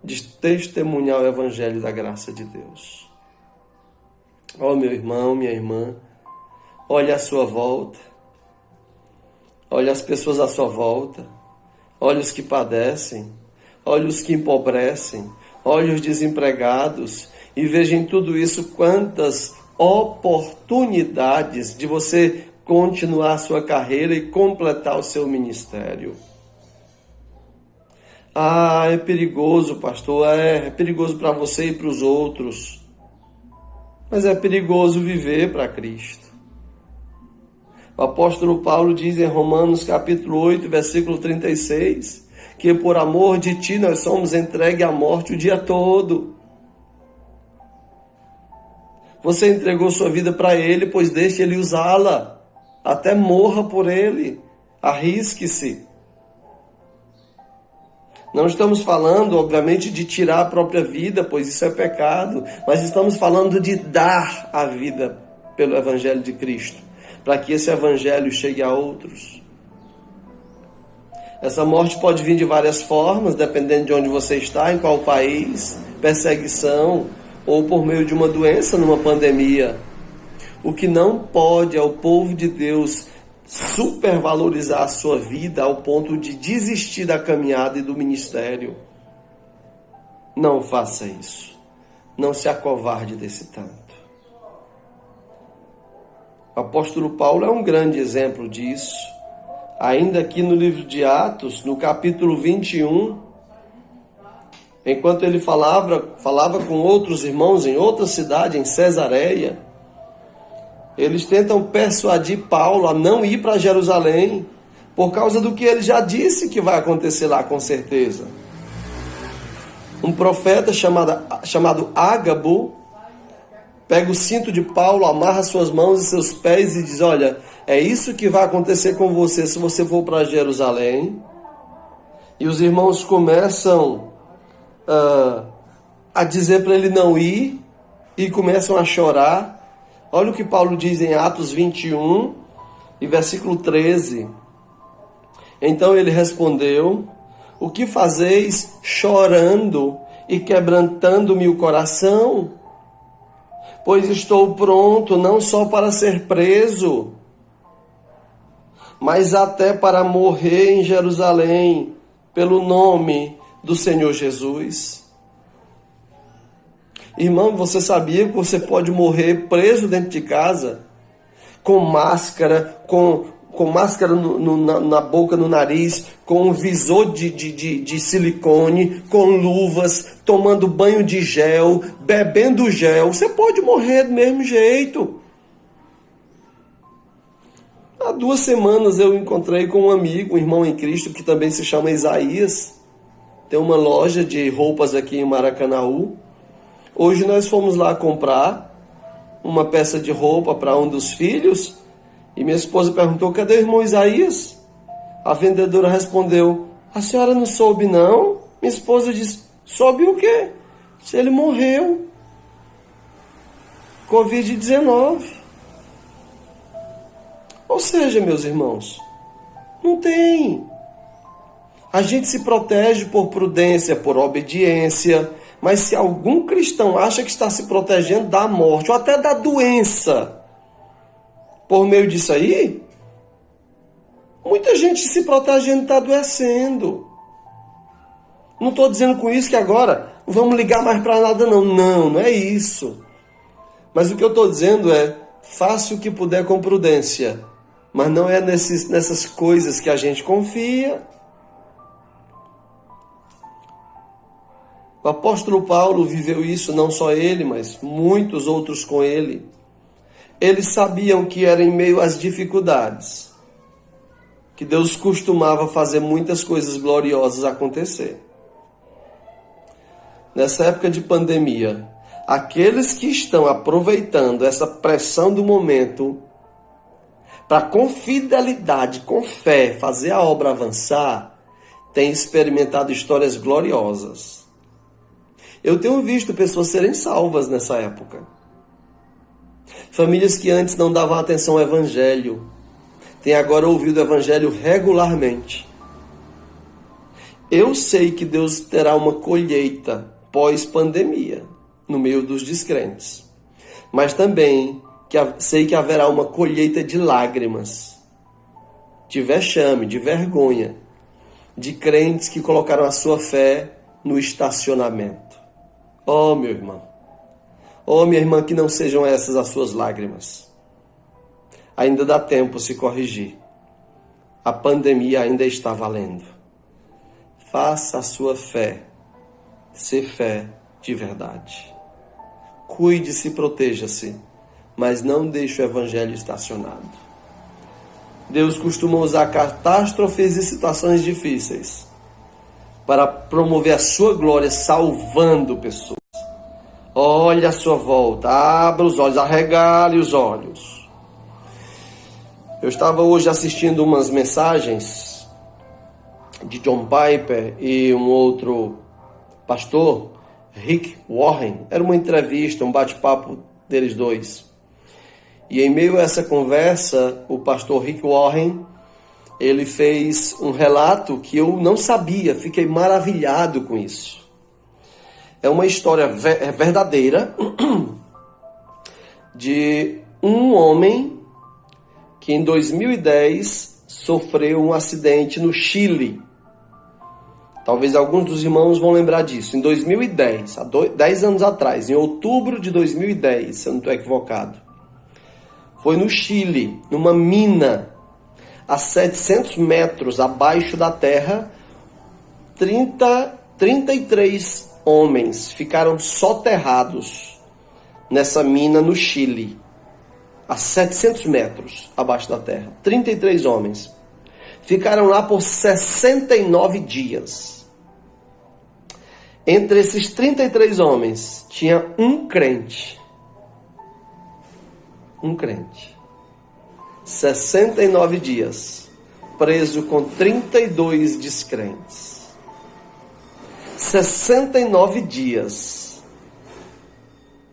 de testemunhar o evangelho da graça de Deus. Ó, meu irmão, minha irmã, olhe à sua volta, olhe as pessoas à sua volta, olhe os que padecem, olhe os que empobrecem, olhe os desempregados e veja em tudo isso quantas oportunidades de você continuar a sua carreira e completar o seu ministério. Ah, é perigoso, pastor, é perigoso para você e para os outros, mas é perigoso viver para Cristo. O apóstolo Paulo diz em Romanos capítulo 8, versículo 36, que por amor de ti nós somos entregues à morte o dia todo. Você entregou sua vida para Ele, pois deixe Ele usá-la, até morra por Ele, arrisque-se. Não estamos falando, obviamente, de tirar a própria vida, pois isso é pecado, mas estamos falando de dar a vida pelo Evangelho de Cristo, para que esse Evangelho chegue a outros. Essa morte pode vir de várias formas, dependendo de onde você está, em qual país, perseguição, ou por meio de uma doença, numa pandemia. O que não pode é o povo de Deus supervalorizar a sua vida ao ponto de desistir da caminhada e do ministério. Não faça isso. Não se acovarde desse tanto. O apóstolo Paulo é um grande exemplo disso. Ainda aqui no livro de Atos, no capítulo 21, enquanto ele falava com outros irmãos em outra cidade, em Cesareia, eles tentam persuadir Paulo a não ir para Jerusalém, por causa do que ele já disse que vai acontecer lá, com certeza. Um profeta chamado Ágabo pega o cinto de Paulo, amarra suas mãos e seus pés e diz, olha, é isso que vai acontecer com você se você for para Jerusalém. E os irmãos começam a dizer para ele não ir e começam a chorar. Olha o que Paulo diz em Atos 21 e versículo 13. Então ele respondeu: o que fazeis chorando e quebrantando-me o coração? Pois estou pronto não só para ser preso, mas até para morrer em Jerusalém pelo nome do Senhor Jesus. Irmão, você sabia que você pode morrer preso dentro de casa, com máscara, com máscara na boca, no nariz, com um visor de silicone, com luvas, tomando banho de gel, bebendo gel. Você pode morrer do mesmo jeito. Há 2 semanas eu encontrei com um amigo, um irmão em Cristo, que também se chama Isaías. Tem uma loja de roupas aqui em Maracanaú. Hoje nós fomos lá comprar uma peça de roupa para um dos filhos. E minha esposa perguntou: cadê o irmão Isaías? A vendedora respondeu: a senhora não soube não? Minha esposa disse: soube o quê? Se ele morreu. Covid-19. Ou seja, meus irmãos, não tem. A gente se protege por prudência, por obediência, mas se algum cristão acha que está se protegendo da morte ou até da doença, por meio disso aí, muita gente se protegendo está adoecendo. Não estou dizendo com isso que agora vamos ligar mais para nada não. Não é isso. Mas o que eu estou dizendo é: faça o que puder com prudência. Mas não é nessas coisas que a gente confia. O apóstolo Paulo viveu isso, não só ele, mas muitos outros com ele. Eles sabiam que era em meio às dificuldades que Deus costumava fazer muitas coisas gloriosas acontecer. Nessa época de pandemia, aqueles que estão aproveitando essa pressão do momento para com fidelidade, com fé, fazer a obra avançar, têm experimentado histórias gloriosas. Eu tenho visto pessoas serem salvas nessa época. Famílias que antes não davam atenção ao Evangelho, têm agora ouvido o Evangelho regularmente. Eu sei que Deus terá uma colheita pós-pandemia, no meio dos descrentes. Mas também sei que haverá uma colheita de lágrimas, de vexame, de vergonha, de crentes que colocaram a sua fé no estacionamento. Oh, meu irmão. Oh, minha irmã, que não sejam essas as suas lágrimas. Ainda dá tempo se corrigir. A pandemia ainda está valendo. Faça a sua fé ser fé de verdade. Cuide-se e proteja-se, mas não deixe o evangelho estacionado. Deus costuma usar catástrofes e situações difíceis para promover a sua glória, salvando pessoas. Olhe à sua volta, abra os olhos, arregale os olhos. Eu estava hoje assistindo umas mensagens de John Piper e um outro pastor, Rick Warren. Era uma entrevista, um bate-papo deles dois. E em meio a essa conversa, o pastor Rick Warren, ele fez um relato que eu não sabia, fiquei maravilhado com isso. É uma história verdadeira de um homem que em 2010 sofreu um acidente no Chile. Talvez alguns dos irmãos vão lembrar disso. Em 2010, há 10 anos atrás, em outubro de 2010, se eu não estou equivocado, foi no Chile, numa mina, a 700 metros abaixo da terra. 33 homens ficaram soterrados nessa mina no Chile, a 700 metros abaixo da terra. 33 homens. Ficaram lá por 69 dias. Entre esses 33 homens, tinha um crente. Um crente. 69 dias, preso com 32 descrentes. 69 dias,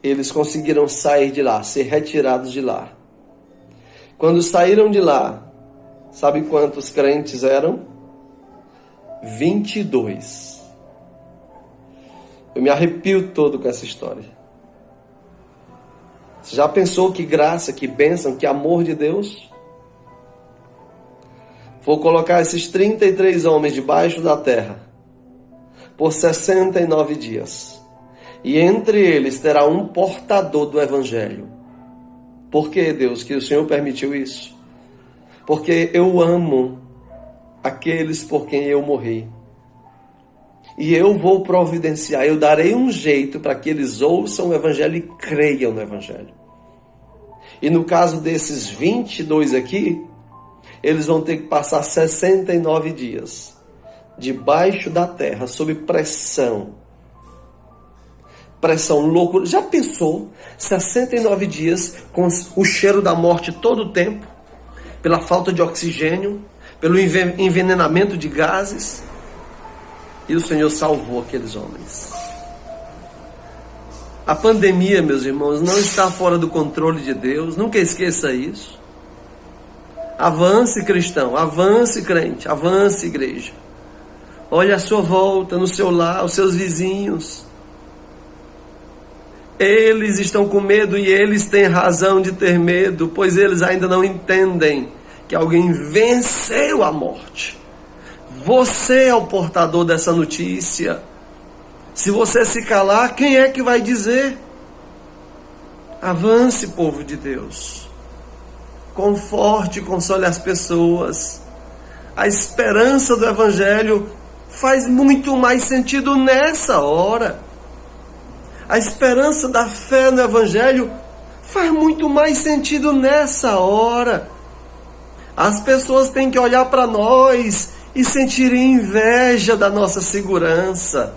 eles conseguiram sair de lá, ser retirados de lá. Quando saíram de lá, sabe quantos crentes eram? 22. Eu me arrepio todo com essa história. Você já pensou que graça, que bênção, que amor de Deus? Vou colocar esses 33 homens debaixo da terra por 69 dias. E entre eles terá um portador do Evangelho. Por que, Deus, que o Senhor permitiu isso? Porque eu amo aqueles por quem eu morri. E eu vou providenciar, eu darei um jeito para que eles ouçam o Evangelho e creiam no Evangelho. E no caso desses 22 aqui, eles vão ter que passar 69 dias debaixo da terra, sob pressão. Pressão loucura. Já pensou 69 dias com o cheiro da morte todo o tempo? Pela falta de oxigênio, pelo envenenamento de gases? E o Senhor salvou aqueles homens. A pandemia, meus irmãos, não está fora do controle de Deus. Nunca esqueça isso. Avance, cristão. Avance, crente. Avance, igreja. Olhe à sua volta, no seu lar, os seus vizinhos. Eles estão com medo e eles têm razão de ter medo, pois eles ainda não entendem que alguém venceu a morte. Você é o portador dessa notícia. Se você se calar, quem é que vai dizer? Avance, povo de Deus. Conforte e console as pessoas. A esperança do Evangelho faz muito mais sentido nessa hora. A esperança da fé no Evangelho faz muito mais sentido nessa hora. As pessoas têm que olhar para nós e sentirem inveja da nossa segurança.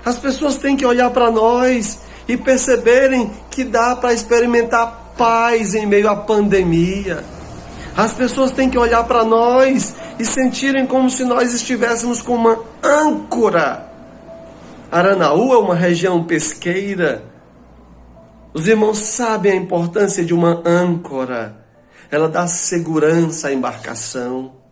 As pessoas têm que olhar para nós e perceberem que dá para experimentar paz em meio à pandemia. As pessoas têm que olhar para nós e sentirem como se nós estivéssemos com uma âncora. Aranaú é uma região pesqueira. Os irmãos sabem a importância de uma âncora. Ela dá segurança à embarcação.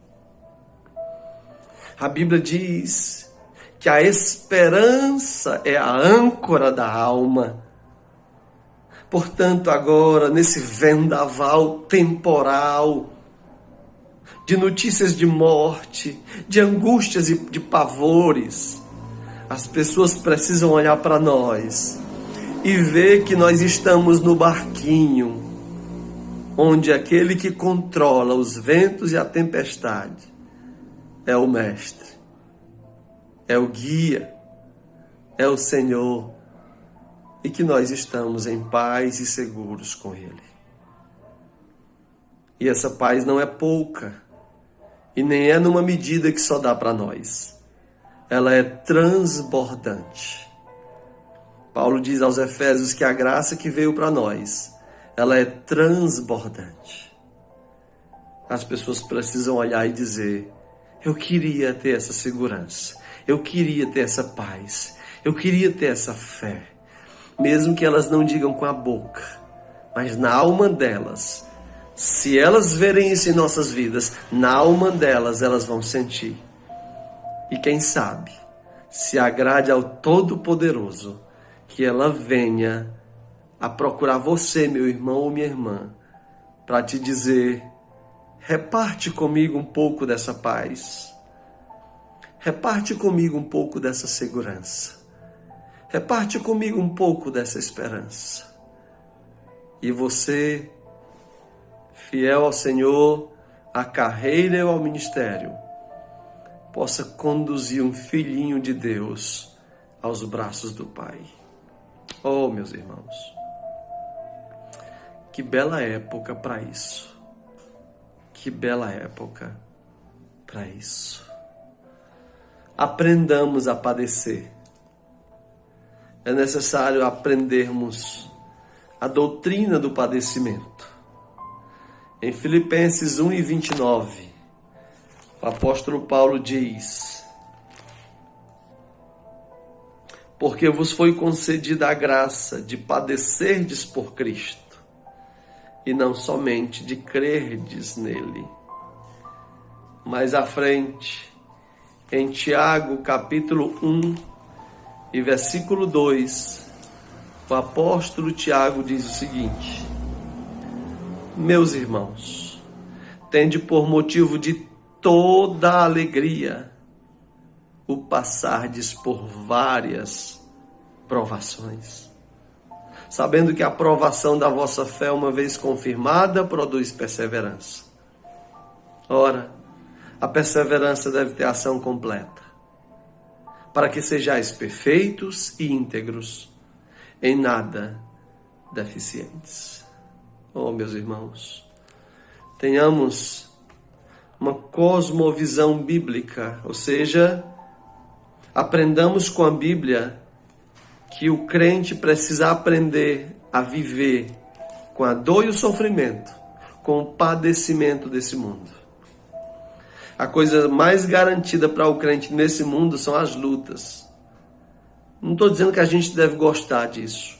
A Bíblia diz que a esperança é a âncora da alma. Portanto, agora, nesse vendaval temporal, de notícias de morte, de angústias e de pavores, as pessoas precisam olhar para nós e ver que nós estamos no barquinho, onde aquele que controla os ventos e a tempestade é o Mestre, é o guia, é o Senhor, e que nós estamos em paz e seguros com Ele. E essa paz não é pouca, e nem é numa medida que só dá para nós. Ela é transbordante. Paulo diz aos Efésios que a graça que veio para nós, ela é transbordante. As pessoas precisam olhar e dizer: eu queria ter essa segurança, eu queria ter essa paz, eu queria ter essa fé. Mesmo que elas não digam com a boca, mas na alma delas, se elas verem isso em nossas vidas, na alma delas elas vão sentir. E quem sabe, se agrade ao Todo-Poderoso, que ela venha a procurar você, meu irmão ou minha irmã, para te dizer: reparte comigo um pouco dessa paz. Reparte comigo um pouco dessa segurança. Reparte comigo um pouco dessa esperança. E você, fiel ao Senhor, à carreira e ao ministério, possa conduzir um filhinho de Deus aos braços do Pai. Oh, meus irmãos, que bela época para isso. Que bela época para isso. Aprendamos a padecer. É necessário aprendermos a doutrina do padecimento. Em Filipenses 1:29, o apóstolo Paulo diz: porque vos foi concedida a graça de padecerdes por Cristo, e não somente de crerdes nele. Mais à frente, em Tiago, capítulo 1 e versículo 2, o apóstolo Tiago diz o seguinte: meus irmãos, tende por motivo de toda alegria o passardes por várias provações, sabendo que a provação da vossa fé, uma vez confirmada, produz perseverança. Ora, a perseverança deve ter ação completa, para que sejais perfeitos e íntegros, em nada deficientes. Oh, meus irmãos, tenhamos uma cosmovisão bíblica, ou seja, aprendamos com a Bíblia que o crente precisa aprender a viver com a dor e o sofrimento, com o padecimento desse mundo. A coisa mais garantida para o crente nesse mundo são as lutas. Não estou dizendo que a gente deve gostar disso,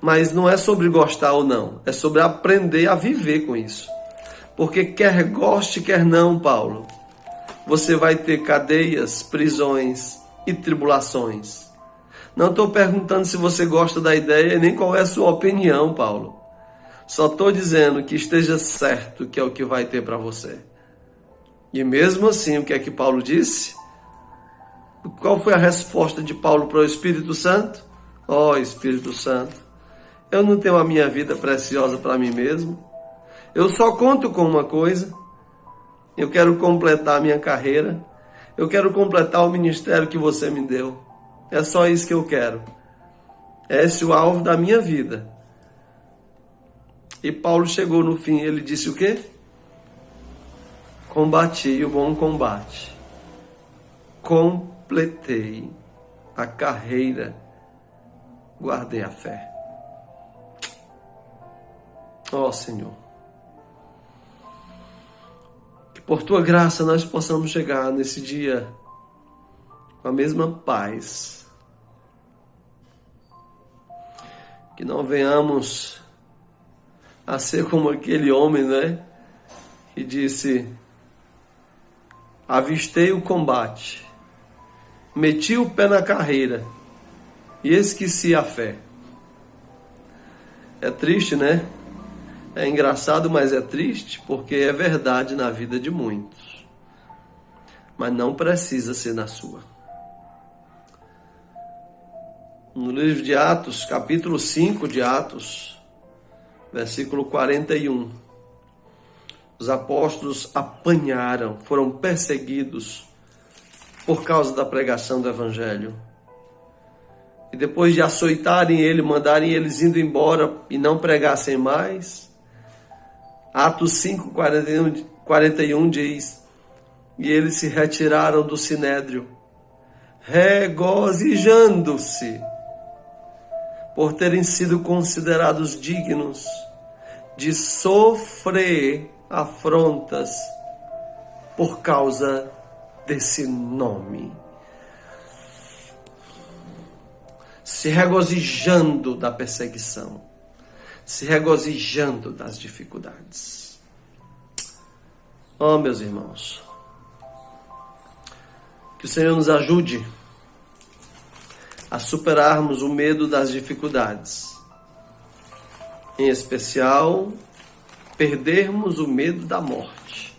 mas não é sobre gostar ou não, é sobre aprender a viver com isso. Porque quer goste, quer não, Paulo, você vai ter cadeias, prisões e tribulações. Não estou perguntando se você gosta da ideia e nem qual é a sua opinião, Paulo. Só estou dizendo que esteja certo que é o que vai ter para você. E mesmo assim, o que é que Paulo disse? Qual foi a resposta de Paulo para o Espírito Santo? Ó, Espírito Santo, eu não tenho a minha vida preciosa para mim mesmo. Eu só conto com uma coisa. Eu quero completar a minha carreira. Eu quero completar o ministério que você me deu. É só isso que eu quero. Esse é o alvo da minha vida. E Paulo chegou no fim, ele disse o quê? Combati o bom combate. Completei a carreira. Guardei a fé. Ó Senhor, que por Tua graça nós possamos chegar nesse dia com a mesma paz. Que não venhamos a ser como aquele homem, né? Que disse: avistei o combate, meti o pé na carreira e esqueci a fé. É triste, né? É engraçado, mas é triste, porque é verdade na vida de muitos. Mas não precisa ser na sua. No livro de Atos, capítulo 5 de Atos, versículo 41, os apóstolos apanharam, foram perseguidos por causa da pregação do Evangelho. E depois de açoitarem ele, mandarem eles indo embora e não pregassem mais, Atos 5, 41 diz: e eles se retiraram do sinédrio, regozijando-se por terem sido considerados dignos de sofrer afrontas por causa desse nome. Se regozijando da perseguição, se regozijando das dificuldades. Oh, meus irmãos, que o Senhor nos ajude a superarmos o medo das dificuldades, em especial, perdermos o medo da morte,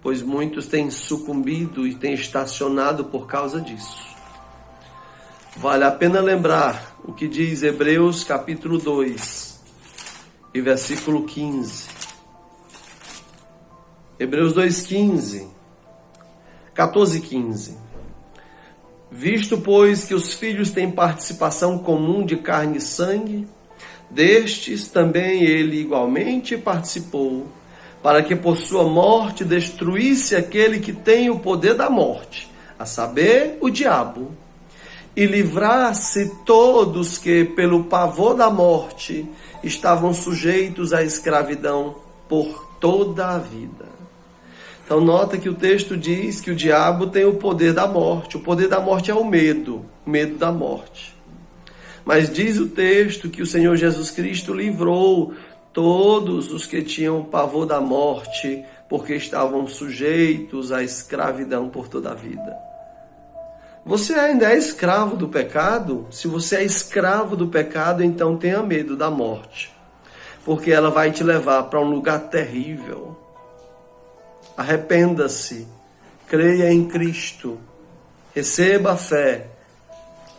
pois muitos têm sucumbido e têm estacionado por causa disso. Vale a pena lembrar o que diz Hebreus capítulo 2 e versículo 15. Hebreus 2:15, 14 e 15. Visto, pois, que os filhos têm participação comum de carne e sangue, destes também ele igualmente participou, para que por sua morte destruísse aquele que tem o poder da morte, a saber, o diabo, e livrasse todos que, pelo pavor da morte, estavam sujeitos à escravidão por toda a vida. Então nota que o texto diz que o diabo tem o poder da morte. O poder da morte é o medo da morte. Mas diz o texto que o Senhor Jesus Cristo livrou todos os que tinham pavor da morte, porque estavam sujeitos à escravidão por toda a vida. Você ainda é escravo do pecado? Se você é escravo do pecado, então tenha medo da morte, porque ela vai te levar para um lugar terrível. Arrependa-se, creia em Cristo, receba a fé,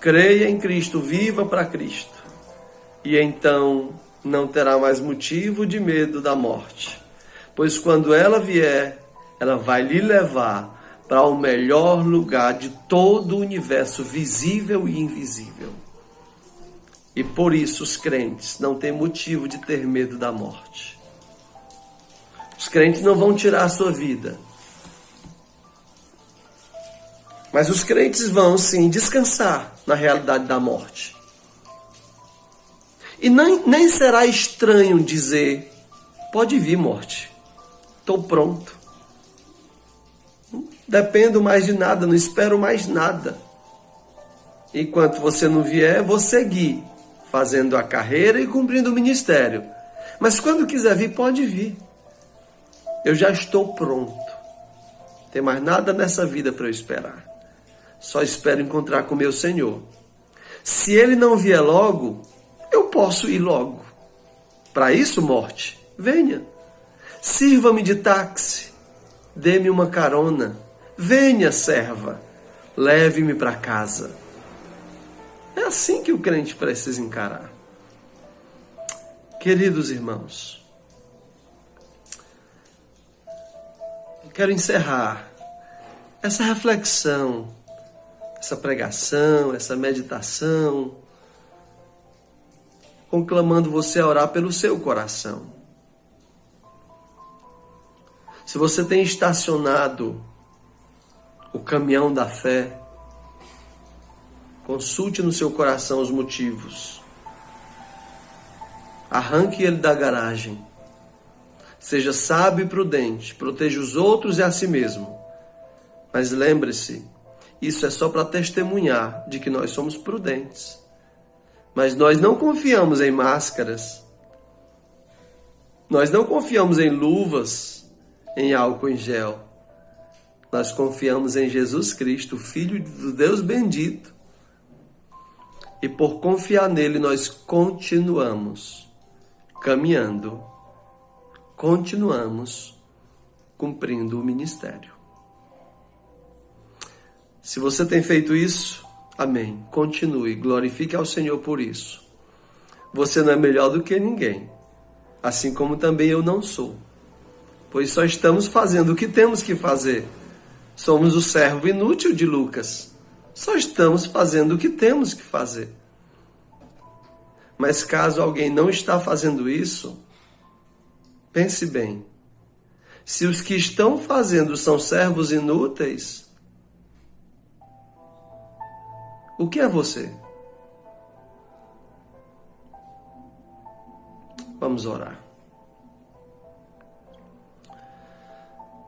creia em Cristo, viva para Cristo, e então não terá mais motivo de medo da morte, pois quando ela vier, ela vai lhe levar para o melhor lugar de todo o universo, visível e invisível. E por isso os crentes não têm motivo de ter medo da morte. Os crentes não vão tirar a sua vida. Mas os crentes vão sim descansar na realidade da morte. E nem será estranho dizer: pode vir, morte, estou pronto. Dependo mais de nada, não espero mais nada. Enquanto você não vier, vou seguir fazendo a carreira e cumprindo o ministério. Mas quando quiser vir, pode vir. Eu já estou pronto. Não tem mais nada nessa vida para eu esperar. Só espero encontrar com meu Senhor. Se Ele não vier logo, eu posso ir logo. Para isso, morte, venha. Sirva-me de táxi. Dê-me uma carona. Venha, serva, leve-me para casa. É assim que o crente precisa encarar. Queridos irmãos, eu quero encerrar essa reflexão, essa pregação, essa meditação, conclamando você a orar pelo seu coração. Se você tem estacionado o caminhão da fé, consulte no seu coração os motivos. Arranque ele da garagem. Seja sábio e prudente, proteja os outros e a si mesmo. Mas lembre-se, isso é só para testemunhar de que nós somos prudentes. Mas nós não confiamos em máscaras. Nós não confiamos em luvas, em álcool em gel. Nós confiamos em Jesus Cristo, Filho do Deus bendito. E por confiar nele, nós continuamos caminhando, continuamos cumprindo o ministério. Se você tem feito isso, amém. Continue, glorifique ao Senhor por isso. Você não é melhor do que ninguém, assim como também eu não sou, pois só estamos fazendo o que temos que fazer. Somos o servo inútil de Lucas. Só estamos fazendo o que temos que fazer. Mas caso alguém não está fazendo isso, pense bem. Se os que estão fazendo são servos inúteis, o que é você? Vamos orar.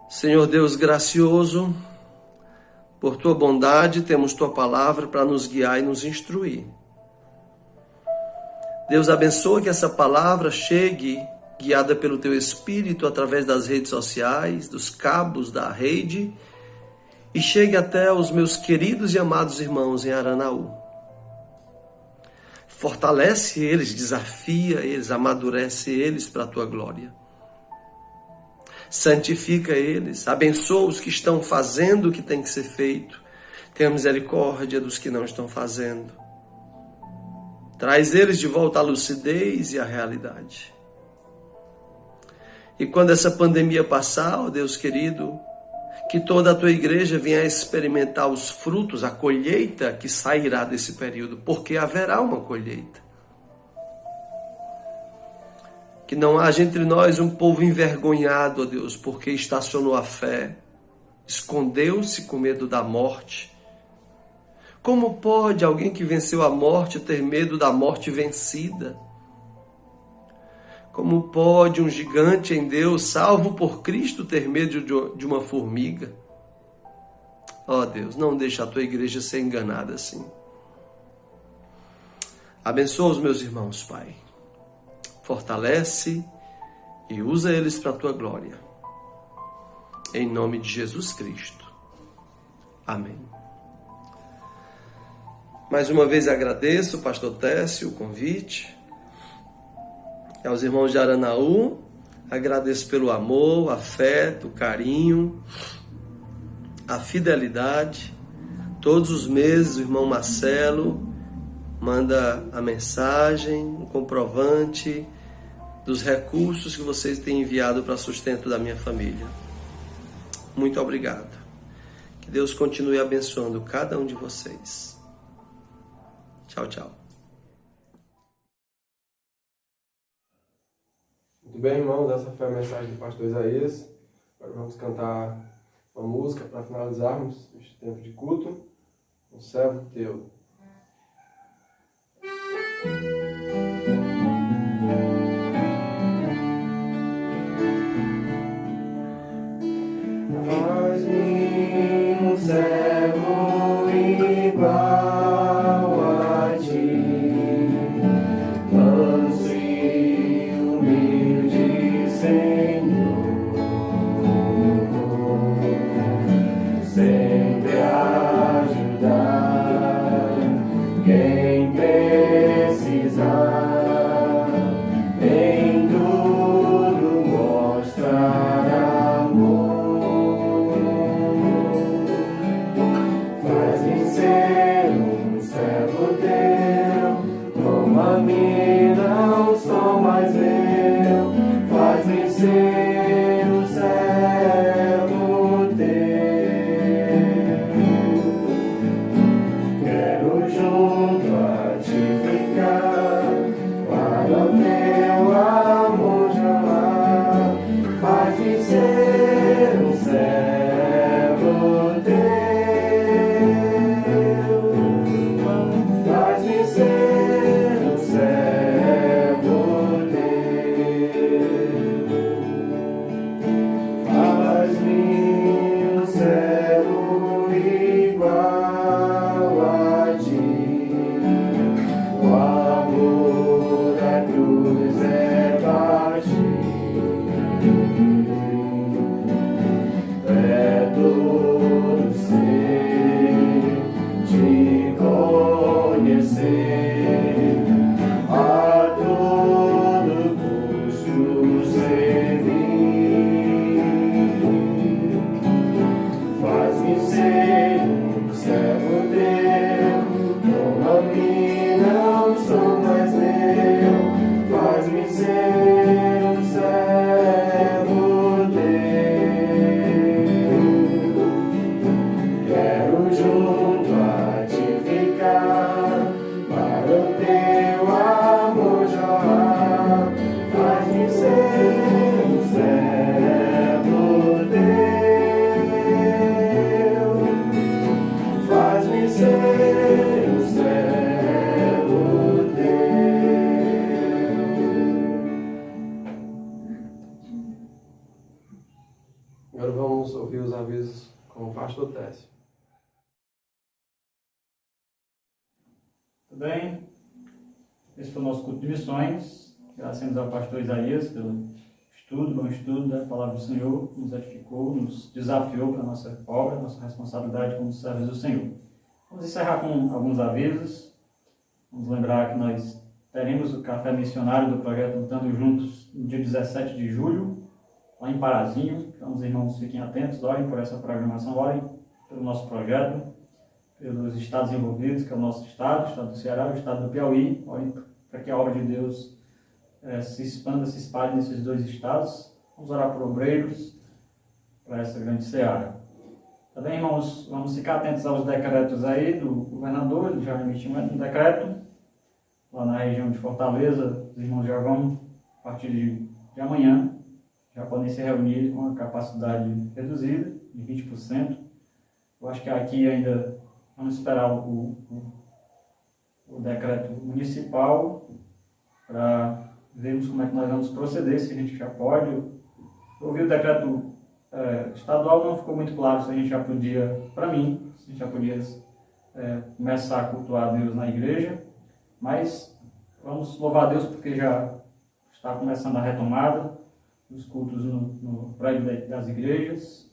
Senhor Deus gracioso, por tua bondade temos tua palavra para nos guiar e nos instruir. Deus abençoa que essa palavra chegue guiada pelo teu Espírito através das redes sociais, dos cabos da rede, e chegue até os meus queridos e amados irmãos em Aranaú. Fortalece eles, desafia eles, amadurece eles para a tua glória. Santifica eles, abençoa os que estão fazendo o que tem que ser feito. Tenha misericórdia dos que não estão fazendo. Traz eles de volta à lucidez e à realidade. E quando essa pandemia passar, ó Deus querido, que toda a tua igreja venha a experimentar os frutos, a colheita que sairá desse período, porque haverá uma colheita. Que não haja entre nós um povo envergonhado, ó Deus, porque estacionou a fé, escondeu-se com medo da morte. Como pode alguém que venceu a morte ter medo da morte vencida? Como pode um gigante em Deus, salvo por Cristo, ter medo de uma formiga? Ó Deus, não deixa a tua igreja ser enganada assim. Abençoa os meus irmãos, Pai. Fortalece e usa eles para a tua glória. Em nome de Jesus Cristo. Amém. Mais uma vez agradeço, pastor Técio, o convite. E aos irmãos de Aranaú, agradeço pelo amor, o afeto, o carinho, a fidelidade. Todos os meses o irmão Marcelo manda a mensagem, o comprovante dos recursos que vocês têm enviado para sustento da minha família. Muito obrigado. Que Deus continue abençoando cada um de vocês. Tchau, tchau. Muito bem, irmãos, essa foi a mensagem do pastor Isaías. Agora vamos cantar uma música para finalizarmos este tempo de culto. Um servo teu. Faz-me um servo igual a ti, manso e humilde, Senhor, sempre a ajudar quem precisar, em tudo mostrar amor. Faz-me ser um servo teu, toma-me, não sou mais meu. Faz-me ser um servo teu. Quero junto a ti ficar, para o teu amor jorrar. Faz-me ser um servo teu. Faz-me ser um servo teu. Faz-me um servo igual a ti. O amor da cruz é partir, é todo ser te conhecer, a todo custo servir. Faz-me ser um servo teu, toma-me, não sou mais meu. Faz-me ser um servo teu. Quero junto a ti ficar, para o teu amor jorrar. Faz-me ser um servo teu. Faz-me ser um servo teu. Agora vamos ouvir os avisos com o pastor Técio. Tudo bem? Esse foi o nosso culto de missões. Agradecemos ao pastor Isaías pelo bom estudo da palavra do Senhor, nos edificou, nos desafiou para a nossa obra, nossa responsabilidade como servos do Senhor. Vamos encerrar com alguns avisos. Vamos lembrar que nós teremos o café missionário do projeto Lutando Juntos no dia 17 de julho, lá em Parazinho. Então, os irmãos fiquem atentos, orem por essa programação, orem pelo nosso projeto, pelos estados envolvidos, que é o nosso estado, o estado do Ceará, o estado do Piauí. Orem para que a obra de Deus se expanda, se espalhe nesses dois estados. Vamos orar por obreiros, para essa grande seara. Também, irmãos, vamos ficar atentos aos decretos aí do governador. Ele já emitiu um decreto lá na região de Fortaleza. Os irmãos já vão, a partir de amanhã, já podem se reunir com a capacidade reduzida de 20%. Eu acho que aqui ainda vamos esperar o decreto municipal para vermos como é que nós vamos proceder, se a gente já pode. Eu ouvi o decreto estadual, não ficou muito claro se a gente já podia, para mim, se a gente já podia começar a cultuar a Deus na igreja, mas vamos louvar a Deus porque já está começando a retomada dos cultos no prédio das igrejas.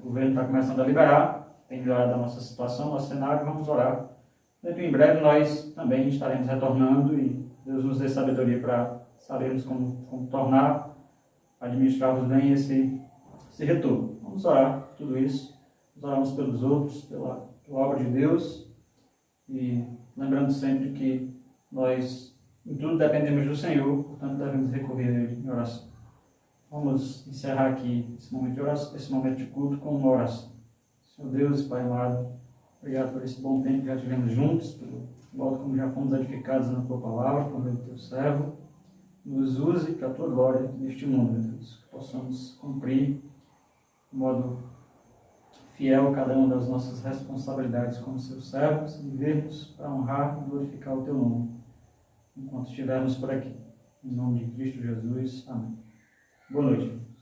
O governo está começando a liberar, tem melhorado a nossa situação, nosso cenário, vamos orar. Muito em breve nós também estaremos retornando e Deus nos dê sabedoria para sabermos como tornar, administrarmos bem esse retorno. Vamos orar por tudo isso, nós oramos pelos outros, pela obra de Deus e lembrando sempre que nós em tudo dependemos do Senhor, portanto devemos recorrer a Ele em oração. Vamos encerrar aqui esse momento de oração, esse momento de culto com uma oração. Senhor Deus e Pai amado, obrigado por esse bom tempo que já tivemos juntos, pelo modo como já fomos edificados na Tua palavra, por meio do Teu servo. Nos use para a Tua glória neste mundo, meu Deus, que possamos cumprir de modo fiel cada uma das nossas responsabilidades como Seus servos e vivermos para honrar e glorificar o Teu nome, enquanto estivermos por aqui. Em nome de Cristo Jesus. Amém. Boa noite.